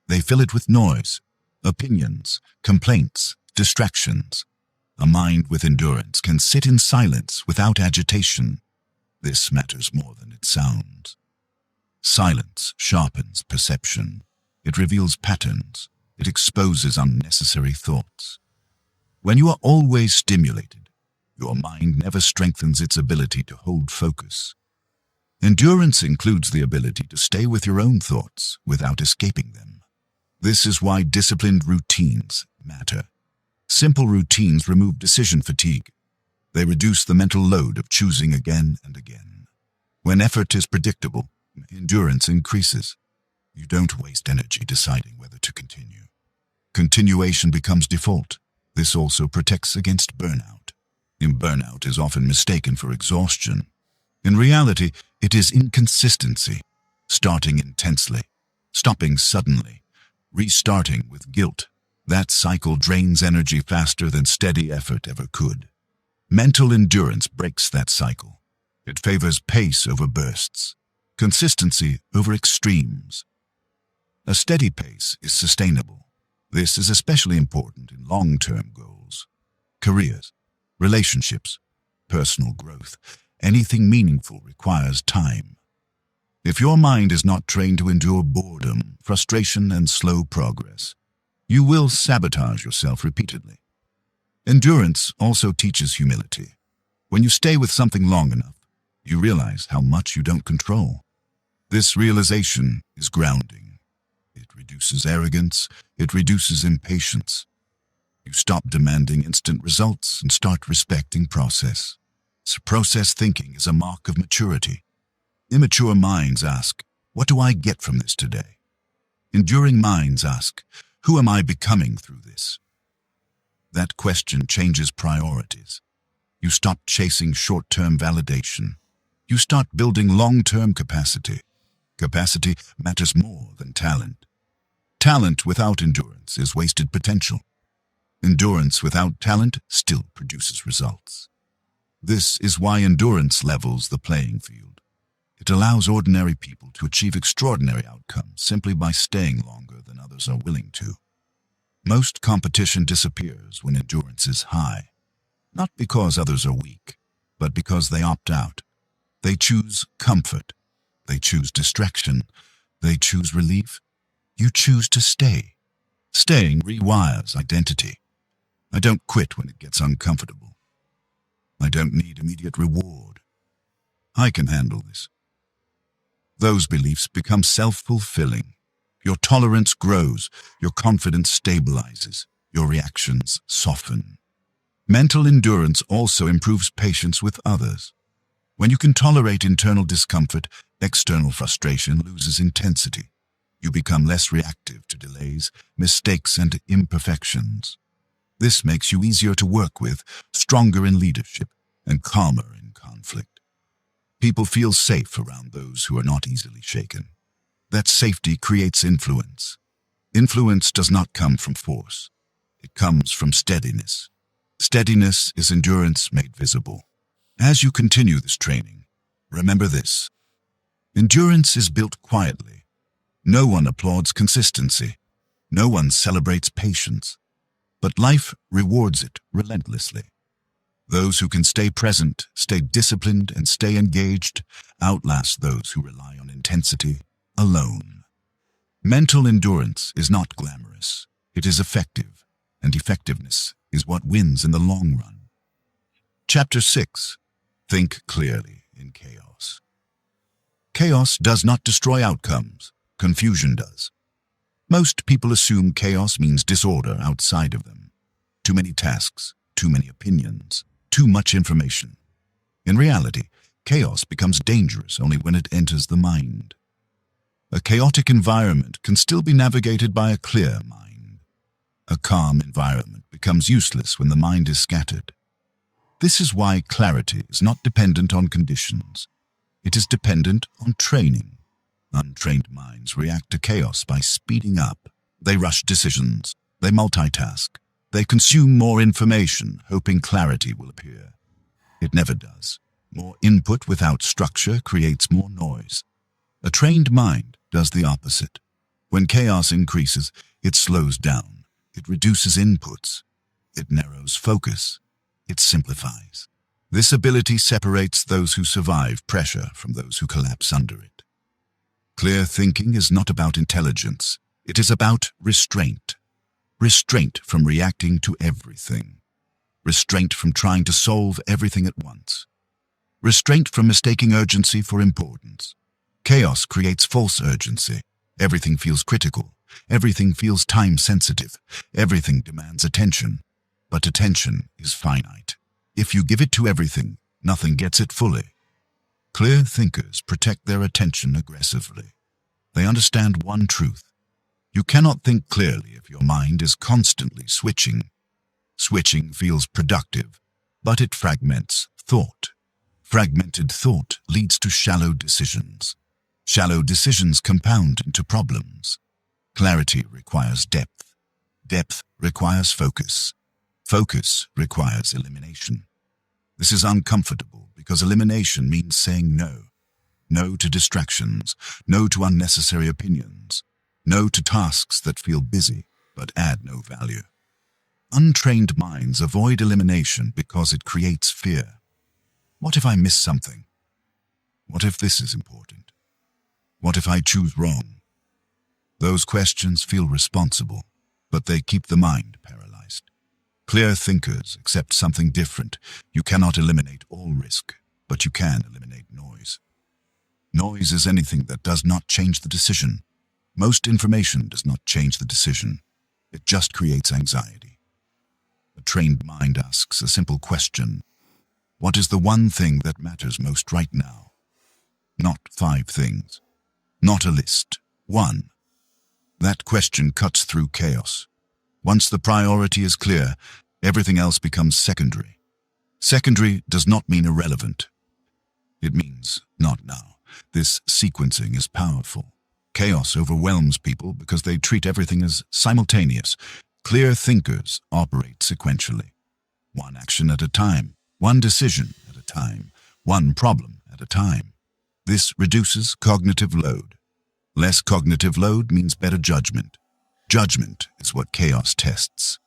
They fill it with noise, opinions, complaints, distractions. A mind with endurance can sit in silence without agitation. This matters more than it sounds. Silence sharpens perception. It reveals patterns. It exposes unnecessary thoughts. When you are always stimulated, your mind never strengthens its ability to hold focus. Endurance includes the ability to stay with your own thoughts without escaping them. This is why disciplined routines matter. Simple routines remove decision fatigue. They reduce the mental load of choosing again and again. When effort is predictable, endurance increases. You don't waste energy deciding whether to continue. Continuation becomes default. This also protects against burnout. Burnout is often mistaken for exhaustion. In reality, it is inconsistency. starting intensely, stopping suddenly, restarting with guilt. That cycle drains energy faster than steady effort ever could. Mental endurance breaks that cycle. It favors pace over bursts, consistency over extremes. A steady pace is sustainable. This is especially important in long-term goals, careers, relationships, personal growth. Anything meaningful requires time. If your mind is not trained to endure boredom, frustration, and slow progress, you will sabotage yourself repeatedly. Endurance also teaches humility. When you stay with something long enough, you realize how much you don't control. This realization is grounding. It reduces arrogance. It reduces impatience. You stop demanding instant results and start respecting process. So process thinking is a mark of maturity. Immature minds ask, "What do I get from this today?" Enduring minds ask, "Who am I becoming through this?" That question changes priorities. You stop chasing short-term validation. You start building long-term capacity. Capacity matters more than talent. Talent without endurance is wasted potential. Endurance without talent still produces results. This is why endurance levels the playing field. It allows ordinary people to achieve extraordinary outcomes simply by staying longer than others are willing to. Most competition disappears when endurance is high, not because others are weak, but because they opt out. They choose comfort. They choose distraction. They choose relief. You choose to stay. Staying rewires identity. I don't quit when it gets uncomfortable. I don't need immediate reward. I can handle this. Those beliefs become self-fulfilling. Your tolerance grows, your confidence stabilizes, your reactions soften. Mental endurance also improves patience with others. When you can tolerate internal discomfort, external frustration loses intensity. You become less reactive to delays, mistakes, and imperfections. This makes you easier to work with, stronger in leadership, and calmer in conflict. People feel safe around those who are not easily shaken. That safety creates influence. Influence does not come from force. It comes from steadiness. Steadiness is endurance made visible. As you continue this training, remember this. Endurance is built quietly. No one applauds consistency. No one celebrates patience. But life rewards it relentlessly. Those who can stay present, stay disciplined, and stay engaged outlast those who rely on intensity alone. Mental endurance is not glamorous. It is effective, and effectiveness is what wins in the long run. Chapter 6. Think clearly in chaos. Chaos does not destroy outcomes. Confusion does. Most people assume chaos means disorder outside of them. Too many tasks, too many opinions, too much information. In reality, chaos becomes dangerous only when it enters the mind. A chaotic environment can still be navigated by a clear mind. A calm environment becomes useless when the mind is scattered. This is why clarity is not dependent on conditions. It is dependent on training. Untrained minds react to chaos by speeding up. They rush decisions. They multitask. They consume more information, hoping clarity will appear. It never does. More input without structure creates more noise. A trained mind does the opposite. When chaos increases, it slows down. It reduces inputs. It narrows focus. It simplifies. This ability separates those who survive pressure from those who collapse under it. Clear thinking is not about intelligence. It is about restraint. Restraint from reacting to everything. Restraint from trying to solve everything at once. Restraint from mistaking urgency for importance. Chaos creates false urgency. Everything feels critical. Everything feels time-sensitive. Everything demands attention. But attention is finite. If you give it to everything, nothing gets it fully. Clear thinkers protect their attention aggressively. They understand one truth. You cannot think clearly if your mind is constantly switching. Switching feels productive, but it fragments thought. Fragmented thought leads to shallow decisions. Shallow decisions compound into problems. Clarity requires depth. Depth requires focus. Focus requires elimination. This is uncomfortable because elimination means saying no. No to distractions, no to unnecessary opinions, no to tasks that feel busy but add no value. Untrained minds avoid elimination because it creates fear. What if I miss something? What if this is important? What if I choose wrong? Those questions feel responsible, but they keep the mind paralyzed. Clear thinkers accept something different. You cannot eliminate all risk, but you can eliminate noise. Noise is anything that does not change the decision. Most information does not change the decision. It just creates anxiety. A trained mind asks a simple question. What is the one thing that matters most right now? Not 5 things. Not a list. 1. That question cuts through chaos. Once the priority is clear, everything else becomes secondary. Secondary does not mean irrelevant. It means not now. This sequencing is powerful. Chaos overwhelms people because they treat everything as simultaneous. Clear thinkers operate sequentially. One action at a time, one decision at a time, one problem at a time. This reduces cognitive load. Less cognitive load means better judgment. Judgment is what chaos tests.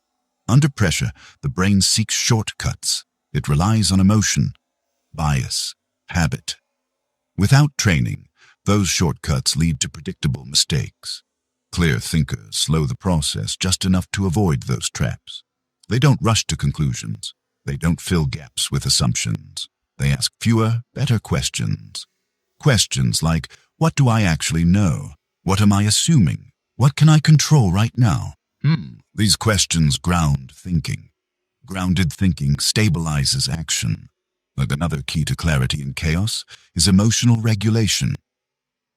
Under pressure, the brain seeks shortcuts. It relies on emotion, bias, habit. Without training, those shortcuts lead to predictable mistakes. Clear thinkers slow the process just enough to avoid those traps. They don't rush to conclusions. They don't fill gaps with assumptions. They ask fewer, better questions. Questions like, what do I actually know? What am I assuming? What can I control right now? These questions ground thinking. Grounded thinking stabilizes action. But another key to clarity in chaos is emotional regulation.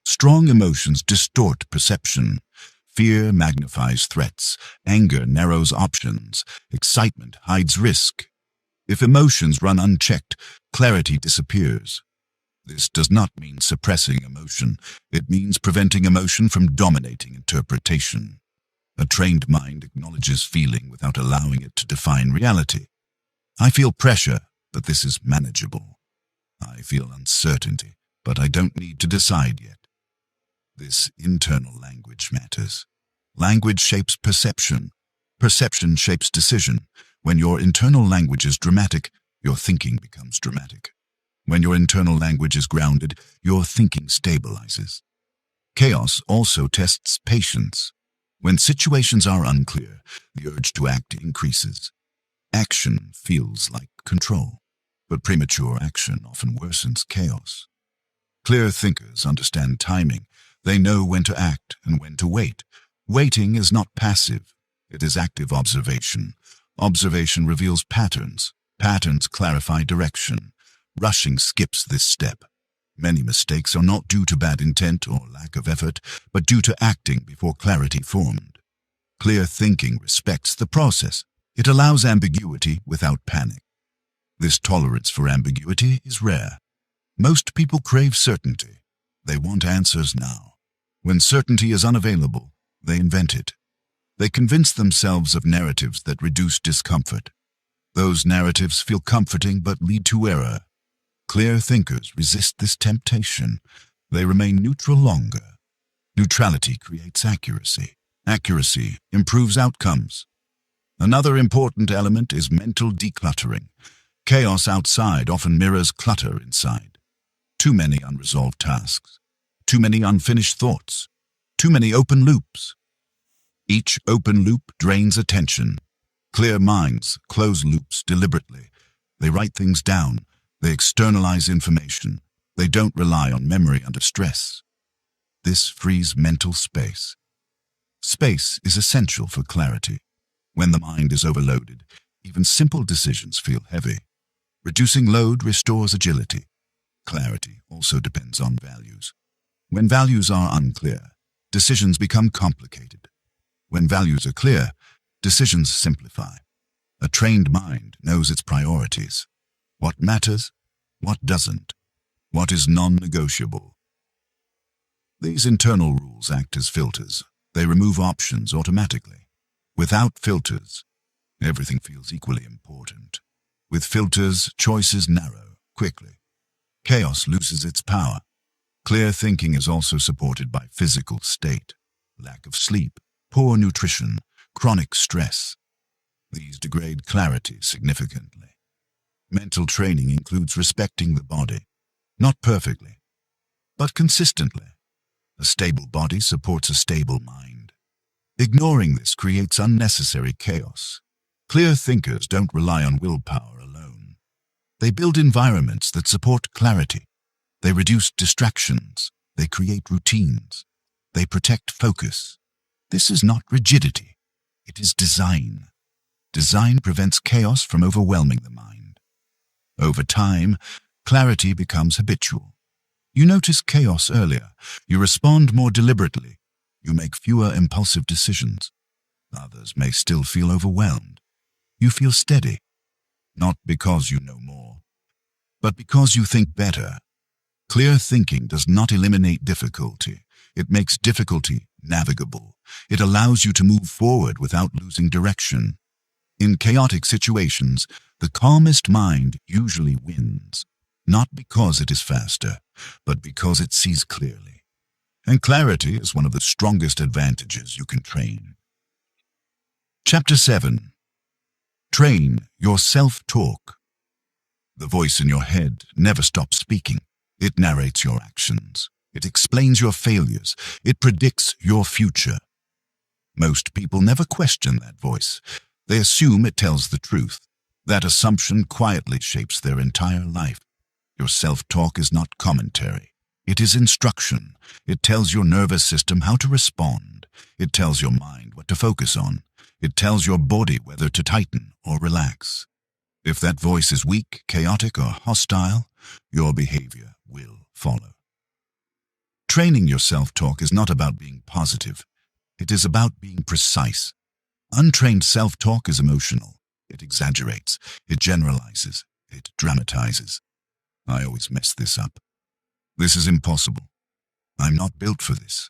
Strong emotions distort perception. Fear magnifies threats. Anger narrows options. Excitement hides risk. If emotions run unchecked, clarity disappears. This does not mean suppressing emotion. It means preventing emotion from dominating interpretation. A trained mind acknowledges feeling without allowing it to define reality. I feel pressure, but this is manageable. I feel uncertainty, but I don't need to decide yet. This internal language matters. Language shapes perception. Perception shapes decision. When your internal language is dramatic, your thinking becomes dramatic. When your internal language is grounded, your thinking stabilizes. Chaos also tests patience. When situations are unclear, the urge to act increases. Action feels like control, but premature action often worsens chaos. Clear thinkers understand timing. They know when to act and when to wait. Waiting is not passive. It is active observation. Observation reveals patterns. Patterns clarify direction. Rushing skips this step. Many mistakes are not due to bad intent or lack of effort, but due to acting before clarity formed. Clear thinking respects the process. It allows ambiguity without panic. This tolerance for ambiguity is rare. Most people crave certainty. They want answers now. When certainty is unavailable, they invent it. They convince themselves of narratives that reduce discomfort. Those narratives feel comforting but lead to error. Clear thinkers resist this temptation. They remain neutral longer. Neutrality creates accuracy. Accuracy improves outcomes. Another important element is mental decluttering. Chaos outside often mirrors clutter inside. Too many unresolved tasks. Too many unfinished thoughts. Too many open loops. Each open loop drains attention. Clear minds close loops deliberately. They write things down. They externalize information. They don't rely on memory under stress. This frees mental space. Space is essential for clarity. When the mind is overloaded, even simple decisions feel heavy. Reducing load restores agility. Clarity also depends on values. When values are unclear, decisions become complicated. When values are clear, decisions simplify. A trained mind knows its priorities. What matters, what doesn't, what is non-negotiable. These internal rules act as filters. They remove options automatically. Without filters, everything feels equally important. With filters, choices narrow quickly. Chaos loses its power. Clear thinking is also supported by physical state, lack of sleep, poor nutrition, chronic stress. These degrade clarity significantly. Mental training includes respecting the body, not perfectly, but consistently. A stable body supports a stable mind. Ignoring this creates unnecessary chaos. Clear thinkers don't rely on willpower alone. They build environments that support clarity. They reduce distractions. They create routines. They protect focus. This is not rigidity. It is design. Design prevents chaos from overwhelming the mind. Over time, clarity becomes habitual. You notice chaos earlier. You respond more deliberately. You make fewer impulsive decisions. Others may still feel overwhelmed. You feel steady, not because you know more, but because you think better. Clear thinking does not eliminate difficulty. It makes difficulty navigable. It allows you to move forward without losing direction. In chaotic situations, the calmest mind usually wins, not because it is faster, but because it sees clearly. And clarity is one of the strongest advantages you can train. Chapter 7. Train your self-talk. The voice in your head never stops speaking. It narrates your actions. It explains your failures. It predicts your future. Most people never question that voice. They assume it tells the truth. That assumption quietly shapes their entire life. Your self-talk is not commentary. It is instruction. It tells your nervous system how to respond. It tells your mind what to focus on. It tells your body whether to tighten or relax. If that voice is weak, chaotic, or hostile, your behavior will follow. Training your self-talk is not about being positive. It is about being precise. Untrained self-talk is emotional. It exaggerates. It generalizes. It dramatizes. I always mess this up. This is impossible. I'm not built for this.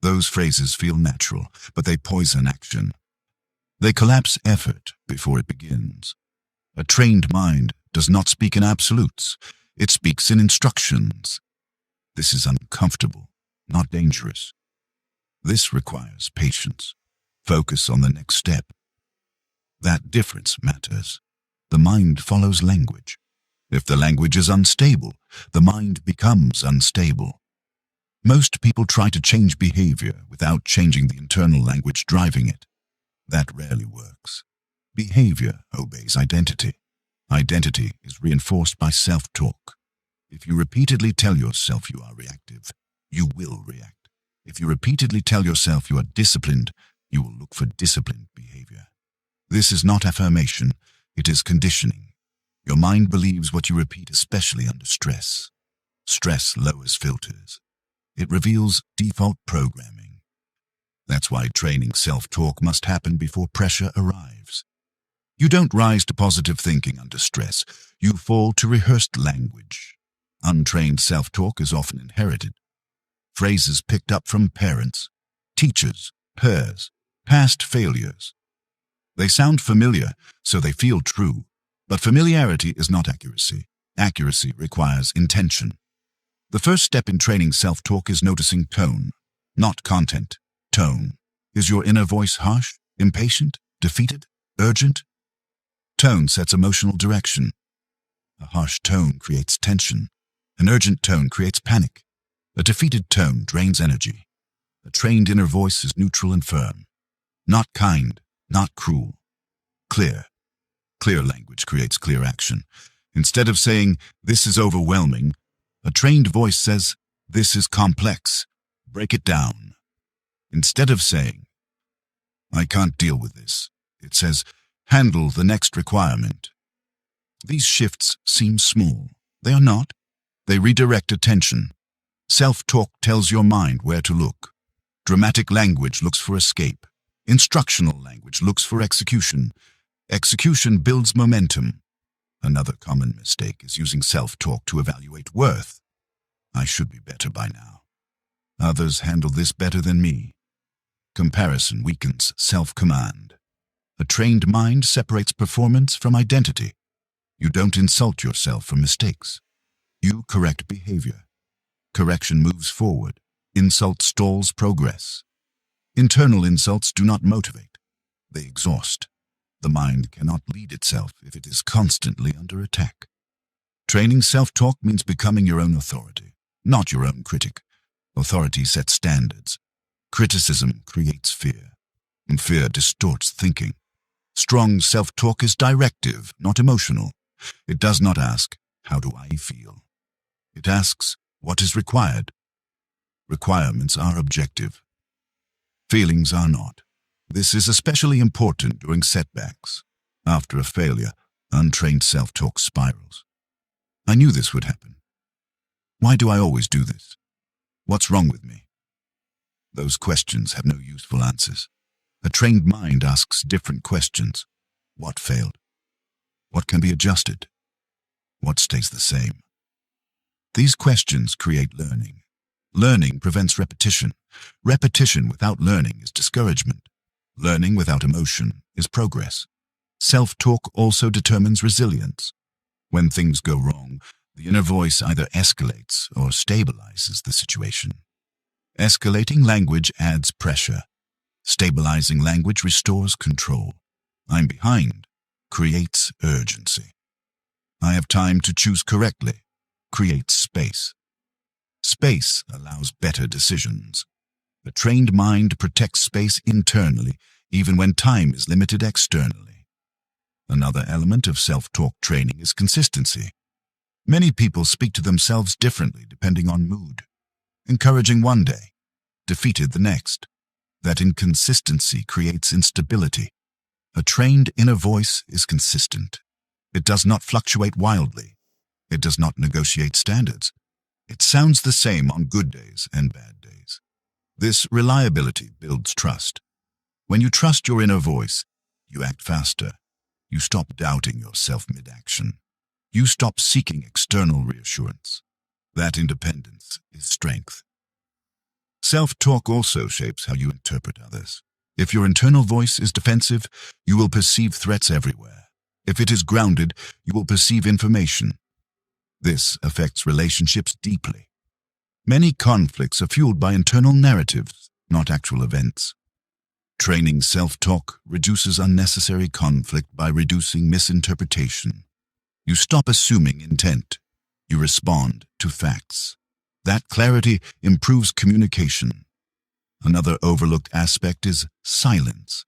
Those phrases feel natural, but they poison action. They collapse effort before it begins. A trained mind does not speak in absolutes. It speaks in instructions. This is uncomfortable, not dangerous. This requires patience. Focus on the next step. That difference matters. The mind follows language. If the language is unstable, the mind becomes unstable. Most people try to change behavior without changing the internal language driving it. That rarely works. Behavior obeys identity. Identity is reinforced by self-talk. If you repeatedly tell yourself you are reactive, you will react. If you repeatedly tell yourself you are disciplined, you will look for disciplined behavior. This is not affirmation, it is conditioning. Your mind believes what you repeat, especially under stress. Stress lowers filters. It reveals default programming. That's why training self-talk must happen before pressure arrives. You don't rise to positive thinking under stress. You fall to rehearsed language. Untrained self-talk is often inherited. Phrases picked up from parents, teachers, peers, past failures. They sound familiar, so they feel true. But familiarity is not accuracy. Accuracy requires intention. The first step in training self-talk is noticing tone, not content. Tone. Is your inner voice harsh, impatient, defeated, urgent? Tone sets emotional direction. A harsh tone creates tension. An urgent tone creates panic. A defeated tone drains energy. A trained inner voice is neutral and firm. Not kind, not cruel. Clear. Clear language creates clear action. Instead of saying, "This is overwhelming," a trained voice says, "This is complex. Break it down." Instead of saying, "I can't deal with this," it says, "Handle the next requirement." These shifts seem small. They are not. They redirect attention. Self-talk tells your mind where to look. Dramatic language looks for escape. Instructional language looks for execution. Execution builds momentum. Another common mistake is using self-talk to evaluate worth. I should be better by now. Others handle this better than me. Comparison weakens self-command. A trained mind separates performance from identity. You don't insult yourself for mistakes. You correct behavior. Correction moves forward. Insult stalls progress. Internal insults do not motivate. They exhaust. The mind cannot lead itself if it is constantly under attack. Training self-talk means becoming your own authority, not your own critic. Authority sets standards. Criticism creates fear, and fear distorts thinking. Strong self-talk is directive, not emotional. It does not ask, "How do I feel?" It asks, "What is required?" Requirements are objective. Feelings are not. This is especially important during setbacks. After a failure, untrained self-talk spirals. I knew this would happen. Why do I always do this? What's wrong with me? Those questions have no useful answers. A trained mind asks different questions. What failed? What can be adjusted? What stays the same? These questions create learning. Learning prevents repetition. Repetition without learning is discouragement. Learning without emotion is progress. Self-talk also determines resilience. When things go wrong, the inner voice either escalates or stabilizes the situation. Escalating language adds pressure. Stabilizing language restores control. "I'm behind" creates urgency. "I have time to choose correctly" creates space. Space allows better decisions. A trained mind protects space internally, even when time is limited externally. Another element of self-talk training is consistency. Many people speak to themselves differently depending on mood. Encouraging one day, defeated the next. That inconsistency creates instability. A trained inner voice is consistent. It does not fluctuate wildly. It does not negotiate standards. It sounds the same on good days and bad days. This reliability builds trust. When you trust your inner voice, you act faster. You stop doubting yourself mid-action. You stop seeking external reassurance. That independence is strength. Self-talk also shapes how you interpret others. If your internal voice is defensive, you will perceive threats everywhere. If it is grounded, you will perceive information. This affects relationships deeply. Many conflicts are fueled by internal narratives, not actual events. Training self-talk reduces unnecessary conflict by reducing misinterpretation. You stop assuming intent. You respond to facts. That clarity improves communication. Another overlooked aspect is silence.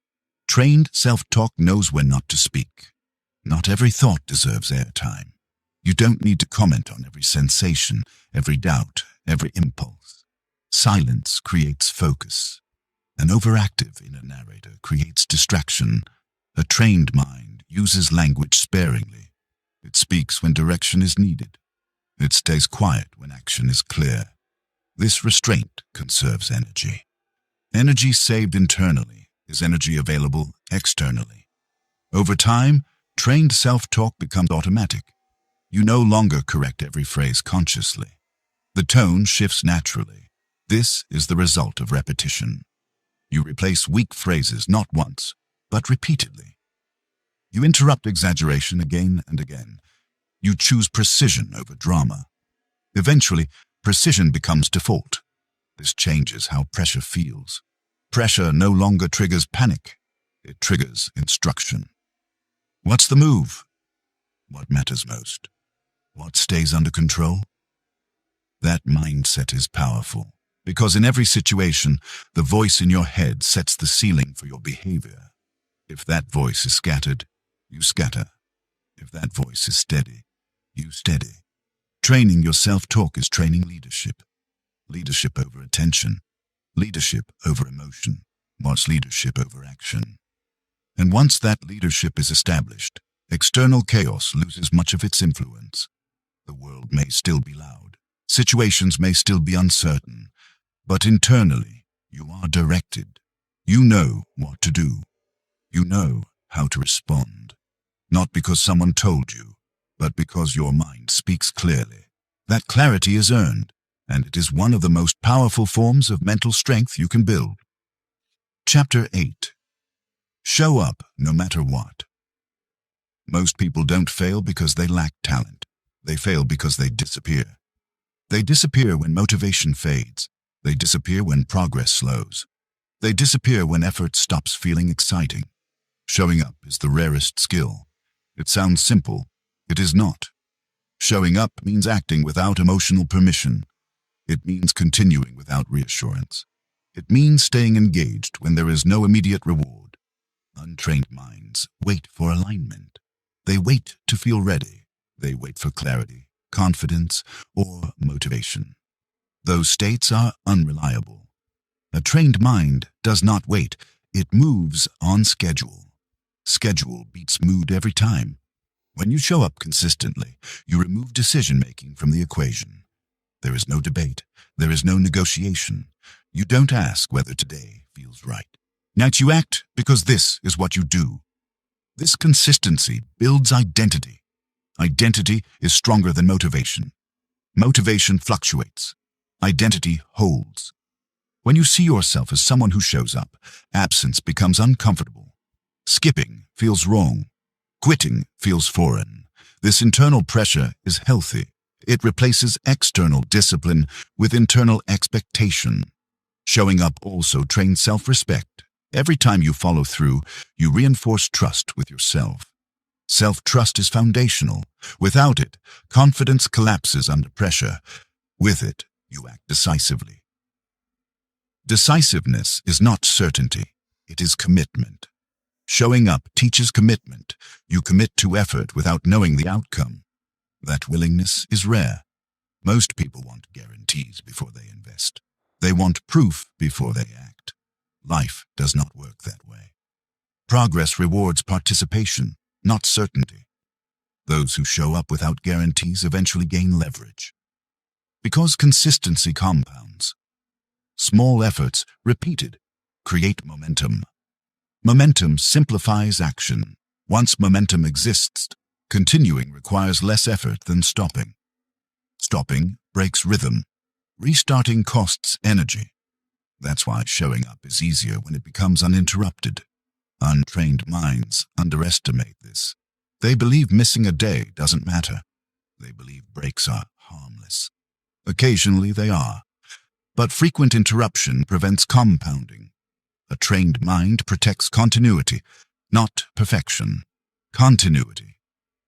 Trained self-talk knows when not to speak. Not every thought deserves airtime. You don't need to comment on every sensation, every doubt, every impulse. Silence creates focus. An overactive inner narrator creates distraction. A trained mind uses language sparingly. It speaks when direction is needed. It stays quiet when action is clear. This restraint conserves energy. Energy saved internally is energy available externally. Over time, trained self-talk becomes automatic. You no longer correct every phrase consciously. The tone shifts naturally. This is the result of repetition. You replace weak phrases not once, but repeatedly. You interrupt exaggeration again and again. You choose precision over drama. Eventually, precision becomes default. This changes how pressure feels. Pressure no longer triggers panic. It triggers instruction. What's the move? What matters most? What stays under control? That mindset is powerful, because in every situation, the voice in your head sets the ceiling for your behavior. If that voice is scattered, you scatter. If that voice is steady, you steady. Training your self-talk is training leadership. Leadership over attention. Leadership over emotion. What's leadership over action? And once that leadership is established, external chaos loses much of its influence. The world may still be loud. Situations may still be uncertain. But internally, you are directed. You know what to do. You know how to respond. Not because someone told you, but because your mind speaks clearly. That clarity is earned. and it is one of the most powerful forms of mental strength you can build. Chapter 8. Show up no matter what. Most people don't fail because they lack talent. They fail because they disappear. They disappear when motivation fades. They disappear when progress slows. They disappear when effort stops feeling exciting. Showing up is the rarest skill. It sounds simple. It is not. Showing up means acting without emotional permission. It means continuing without reassurance. It means staying engaged when there is no immediate reward. Untrained minds wait for alignment. They wait to feel ready. They wait for clarity, confidence, or motivation. Those states are unreliable. A trained mind does not wait. It moves on schedule. Schedule beats mood every time. When you show up consistently, you remove decision-making from the equation. There is no debate. There is no negotiation. You don't ask whether today feels right. Next, you act because this is what you do. This consistency builds identity. Identity is stronger than motivation. Motivation fluctuates. Identity holds. When you see yourself as someone who shows up, absence becomes uncomfortable. Skipping feels wrong. Quitting feels foreign. This internal pressure is healthy. It replaces external discipline with internal expectation. Showing up also trains self-respect. Every time you follow through, you reinforce trust with yourself. Self-trust is foundational. Without it, confidence collapses under pressure. With it, you act decisively. Decisiveness is not certainty. It is commitment. Showing up teaches commitment. You commit to effort without knowing the outcome. That willingness is rare. Most people want guarantees before they invest. They want proof before they act. Life does not work that way. Progress rewards participation, not certainty. Those who show up without guarantees eventually gain leverage. Because consistency compounds. Small efforts, repeated, create momentum. Momentum simplifies action. Once momentum exists, continuing requires less effort than stopping. Stopping breaks rhythm. Restarting costs energy. That's why showing up is easier when it becomes uninterrupted. Untrained minds underestimate this. They believe missing a day doesn't matter. They believe breaks are harmless. Occasionally they are. But frequent interruption prevents compounding. A trained mind protects continuity, not perfection. Continuity.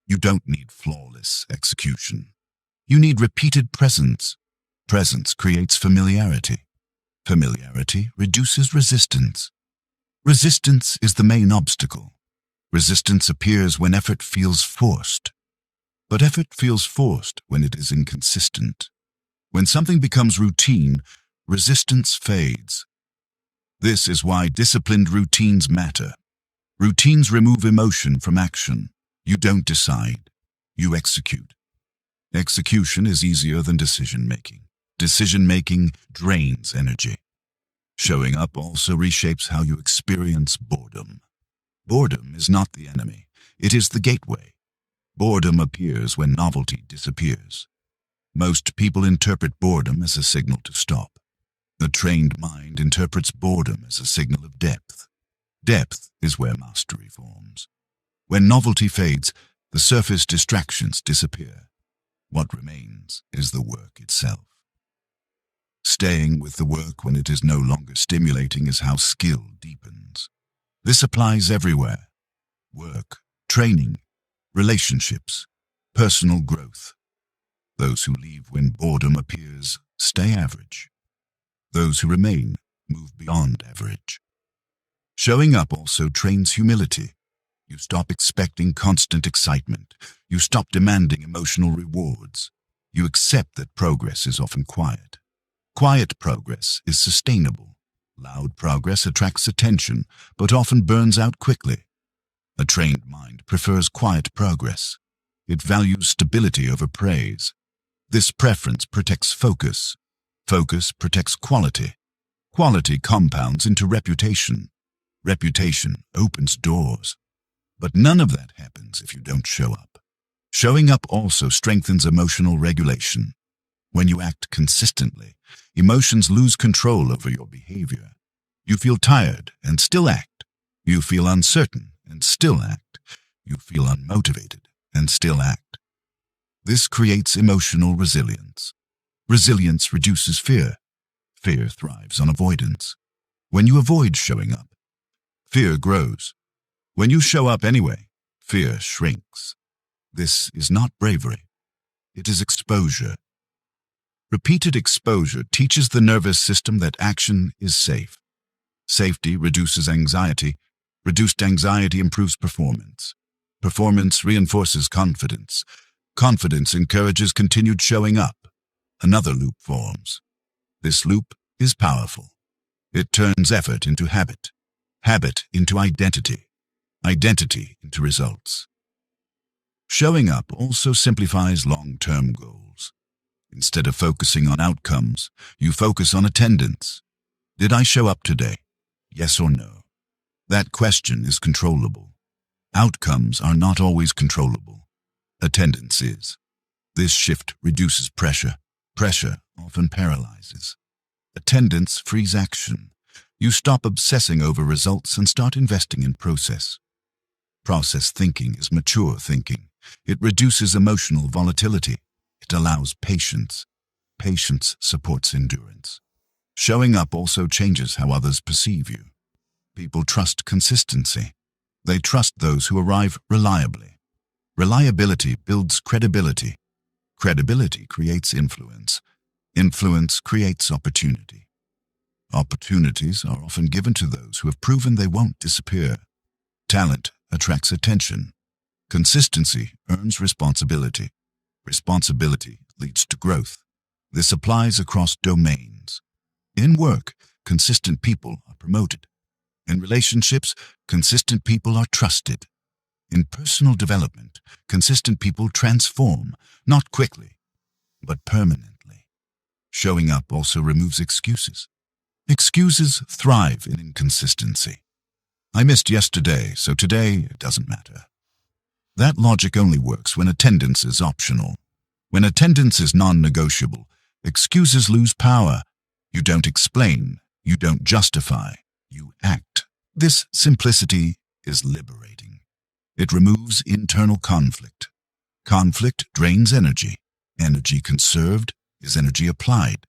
You don't need flawless execution. You need repeated presence. Presence creates familiarity. Familiarity reduces resistance. Resistance is the main obstacle. Resistance appears when effort feels forced. But effort feels forced when it is inconsistent. When something becomes routine, resistance fades. This is why disciplined routines matter. Routines remove emotion from action. You don't decide. You execute. Execution is easier than decision-making. Decision-making drains energy. Showing up also reshapes how you experience boredom. Boredom is not the enemy. It is the gateway. Boredom appears when novelty disappears. Most people interpret boredom as a signal to stop. The trained mind interprets boredom as a signal of depth. Depth is where mastery forms. When novelty fades, the surface distractions disappear. What remains is the work itself. Staying with the work when it is no longer stimulating is how skill deepens. This applies everywhere. Work, training, relationships, personal growth. Those who leave when boredom appears stay average. Those who remain move beyond average. Showing up also trains humility. You stop expecting constant excitement. You stop demanding emotional rewards. You accept that progress is often quiet. Quiet progress is sustainable. Loud progress attracts attention, but often burns out quickly. A trained mind prefers quiet progress. It values stability over praise. This preference protects focus. Focus protects quality. Quality compounds into reputation. Reputation opens doors. But none of that happens if you don't show up. Showing up also strengthens emotional regulation. When you act consistently, emotions lose control over your behavior. You feel tired and still act. You feel uncertain and still act. You feel unmotivated and still act. This creates emotional resilience. Resilience reduces fear. Fear thrives on avoidance. When you avoid showing up, fear grows. When you show up anyway, fear shrinks. This is not bravery. It is exposure. Repeated exposure teaches the nervous system that action is safe. Safety reduces anxiety. Reduced anxiety improves performance. Performance reinforces confidence. Confidence encourages continued showing up. Another loop forms. This loop is powerful. It turns effort into habit. Habit into identity. Identity into results. Showing up also simplifies long-term goals. Instead of focusing on outcomes, you focus on attendance. Did I show up today? Yes or no? That question is controllable. Outcomes are not always controllable. Attendance is. This shift reduces pressure. Pressure often paralyzes. Attendance frees action. You stop obsessing over results and start investing in process. Process thinking is mature thinking. It reduces emotional volatility. It allows patience. Patience supports endurance. Showing up also changes how others perceive you. People trust consistency. They trust those who arrive reliably. Reliability builds credibility. Credibility creates influence. Influence creates opportunity. Opportunities are often given to those who have proven they won't disappear. Talent attracts attention. Consistency earns responsibility. Responsibility leads to growth. This applies across domains. In work, consistent people are promoted. In relationships, consistent people are trusted. In personal development, consistent people transform, not quickly, but permanently. Showing up also removes excuses. Excuses thrive in inconsistency. I missed yesterday, so today it doesn't matter. That logic only works when attendance is optional. When attendance is non-negotiable, excuses lose power. You don't explain, you don't justify, you act. This simplicity is liberating. It removes internal conflict. Conflict drains energy. Energy conserved is energy applied.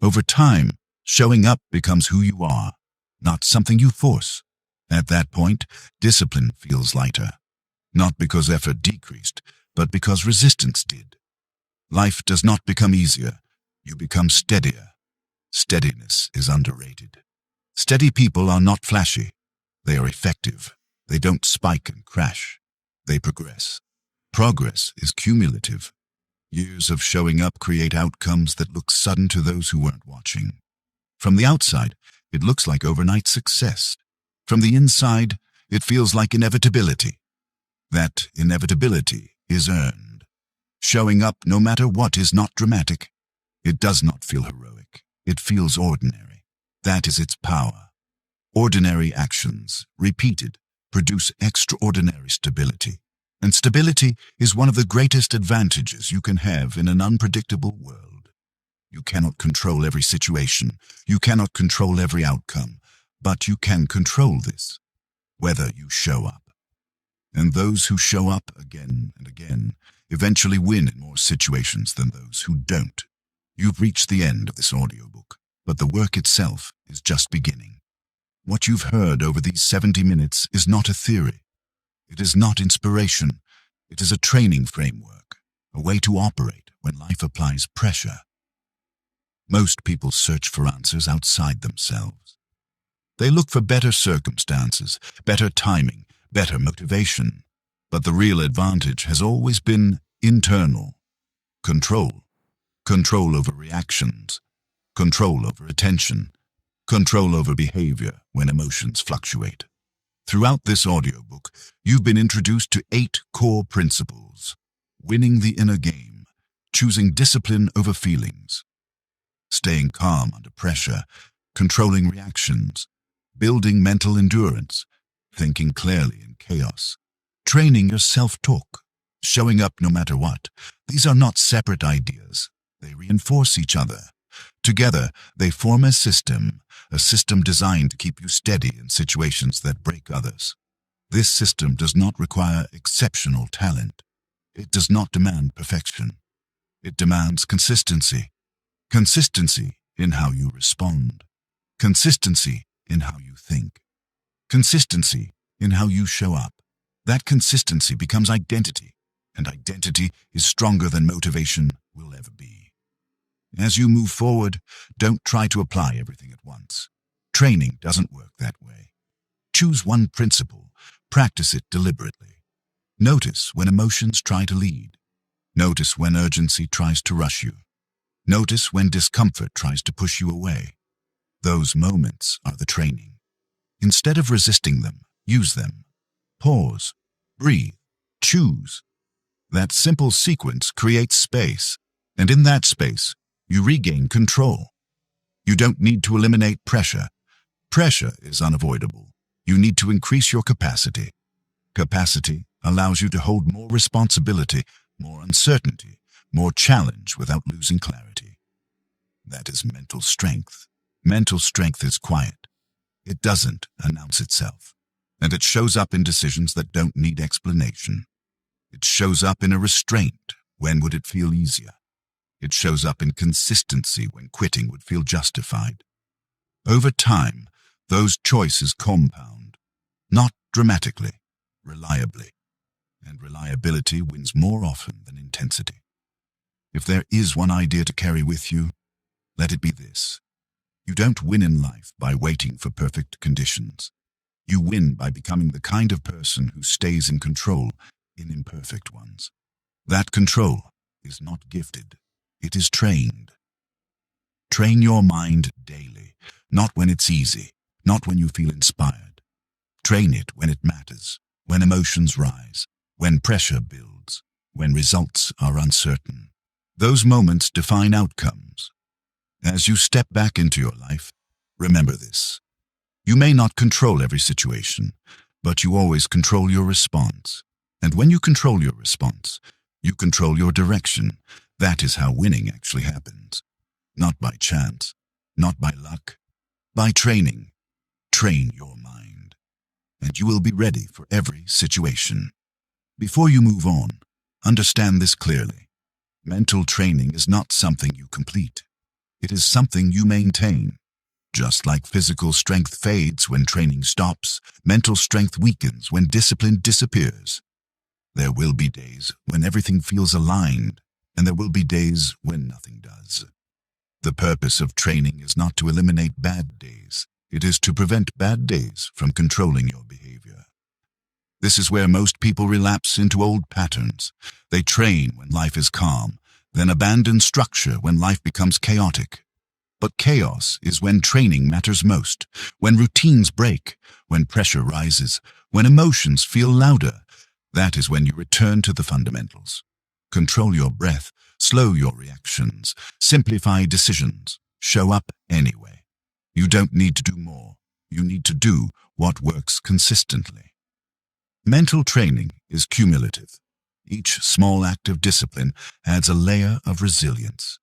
Over time, showing up becomes who you are, not something you force. At that point, discipline feels lighter. Not because effort decreased, but because resistance did. Life does not become easier. You become steadier. Steadiness is underrated. Steady people are not flashy. They are effective. They don't spike and crash. They progress. Progress is cumulative. Years of showing up create outcomes that look sudden to those who weren't watching. From the outside, it looks like overnight success. From the inside, it feels like inevitability. That inevitability is earned. Showing up no matter what is not dramatic. It does not feel heroic. It feels ordinary. That is its power. Ordinary actions, repeated, produce extraordinary stability. And stability is one of the greatest advantages you can have in an unpredictable world. You cannot control every situation. You cannot control every outcome. But you can control this, whether you show up. And those who show up again and again eventually win in more situations than those who don't. You've reached the end of this audiobook, but the work itself is just beginning. What you've heard over these 70 minutes is not a theory. It is not inspiration. It is a training framework, a way to operate when life applies pressure. Most people search for answers outside themselves. They look for better circumstances, better timing, better motivation. But the real advantage has always been internal. Control. Control over reactions. Control over attention. Control over behavior when emotions fluctuate. Throughout this audiobook, you've been introduced to 8 core principles. Winning the inner game. Choosing discipline over feelings. Staying calm under pressure. Controlling reactions. Building mental endurance. Thinking clearly in chaos. Training your self-talk. Showing up no matter what. These are not separate ideas. They reinforce each other. Together, they form a system designed to keep you steady in situations that break others. This system does not require exceptional talent. It does not demand perfection. It demands consistency. Consistency in how you respond. Consistency in how you think. Consistency in how you show up. That consistency becomes identity, and identity is stronger than motivation will ever be. As you move forward, don't try to apply everything at once. Training doesn't work that way. Choose one principle, practice it deliberately. Notice when emotions try to lead. Notice when urgency tries to rush you. Notice when discomfort tries to push you away. Those moments are the training. Instead of resisting them, use them. Pause, breathe, choose. That simple sequence creates space, and in that space, you regain control. You don't need to eliminate pressure. Pressure is unavoidable. You need to increase your capacity. Capacity allows you to hold more responsibility, more uncertainty, more challenge without losing clarity. That is mental strength. Mental strength is quiet. It doesn't announce itself, and it shows up in decisions that don't need explanation. It shows up in a restraint. When would it feel easier? It shows up in consistency when quitting would feel justified. Over time, those choices compound, not dramatically, reliably, and reliability wins more often than intensity. If there is one idea to carry with you, let it be this. You don't win in life by waiting for perfect conditions. You win by becoming the kind of person who stays in control in imperfect ones. That control is not gifted. It is trained. Train your mind daily, not when it's easy, not when you feel inspired. Train it when it matters, when emotions rise, when pressure builds, when results are uncertain. Those moments define outcomes. As you step back into your life, remember this. You may not control every situation, but you always control your response. And when you control your response, you control your direction. That is how winning actually happens. Not by chance, not by luck, by training. Train your mind, and you will be ready for every situation. Before you move on, understand this clearly. Mental training is not something you complete. It is something you maintain. Just like physical strength fades when training stops, mental strength weakens when discipline disappears. There will be days when everything feels aligned, and there will be days when nothing does. The purpose of training is not to eliminate bad days. It is to prevent bad days from controlling your behavior. This is where most people relapse into old patterns. They train when life is calm, then abandon structure when life becomes chaotic. But chaos is when training matters most, when routines break, when pressure rises, when emotions feel louder. That is when you return to the fundamentals. Control your breath, slow your reactions, simplify decisions, show up anyway. You don't need to do more. You need to do what works consistently. Mental training is cumulative. Each small act of discipline adds a layer of resilience.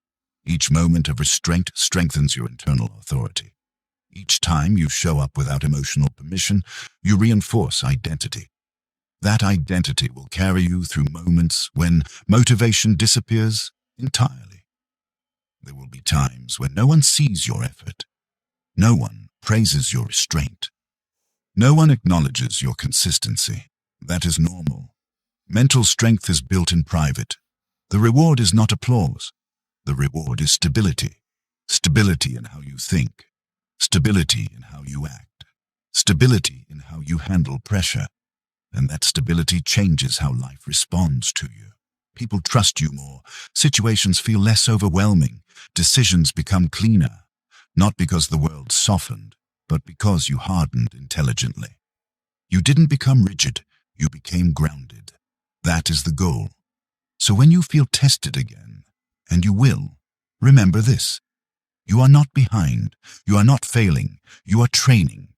Each moment of restraint strengthens your internal authority. Each time you show up without emotional permission, you reinforce identity. That identity will carry you through moments when motivation disappears entirely. There will be times when no one sees your effort. No one praises your restraint. No one acknowledges your consistency. That is normal. Mental strength is built in private. The reward is not applause. The reward is stability. Stability in how you think. Stability in how you act. Stability in how you handle pressure. And that stability changes how life responds to you. People trust you more. Situations feel less overwhelming. Decisions become cleaner. Not because the world softened, but because you hardened intelligently. You didn't become rigid. You became grounded. That is the goal. So when you feel tested again, and you will, remember this. You are not behind. You are not failing. You are training.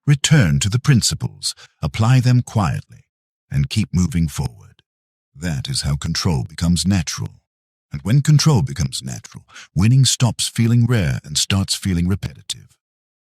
Return to the principles, apply them quietly, and keep moving forward. That is how control becomes natural. And when control becomes natural, winning stops feeling rare and starts feeling repetitive.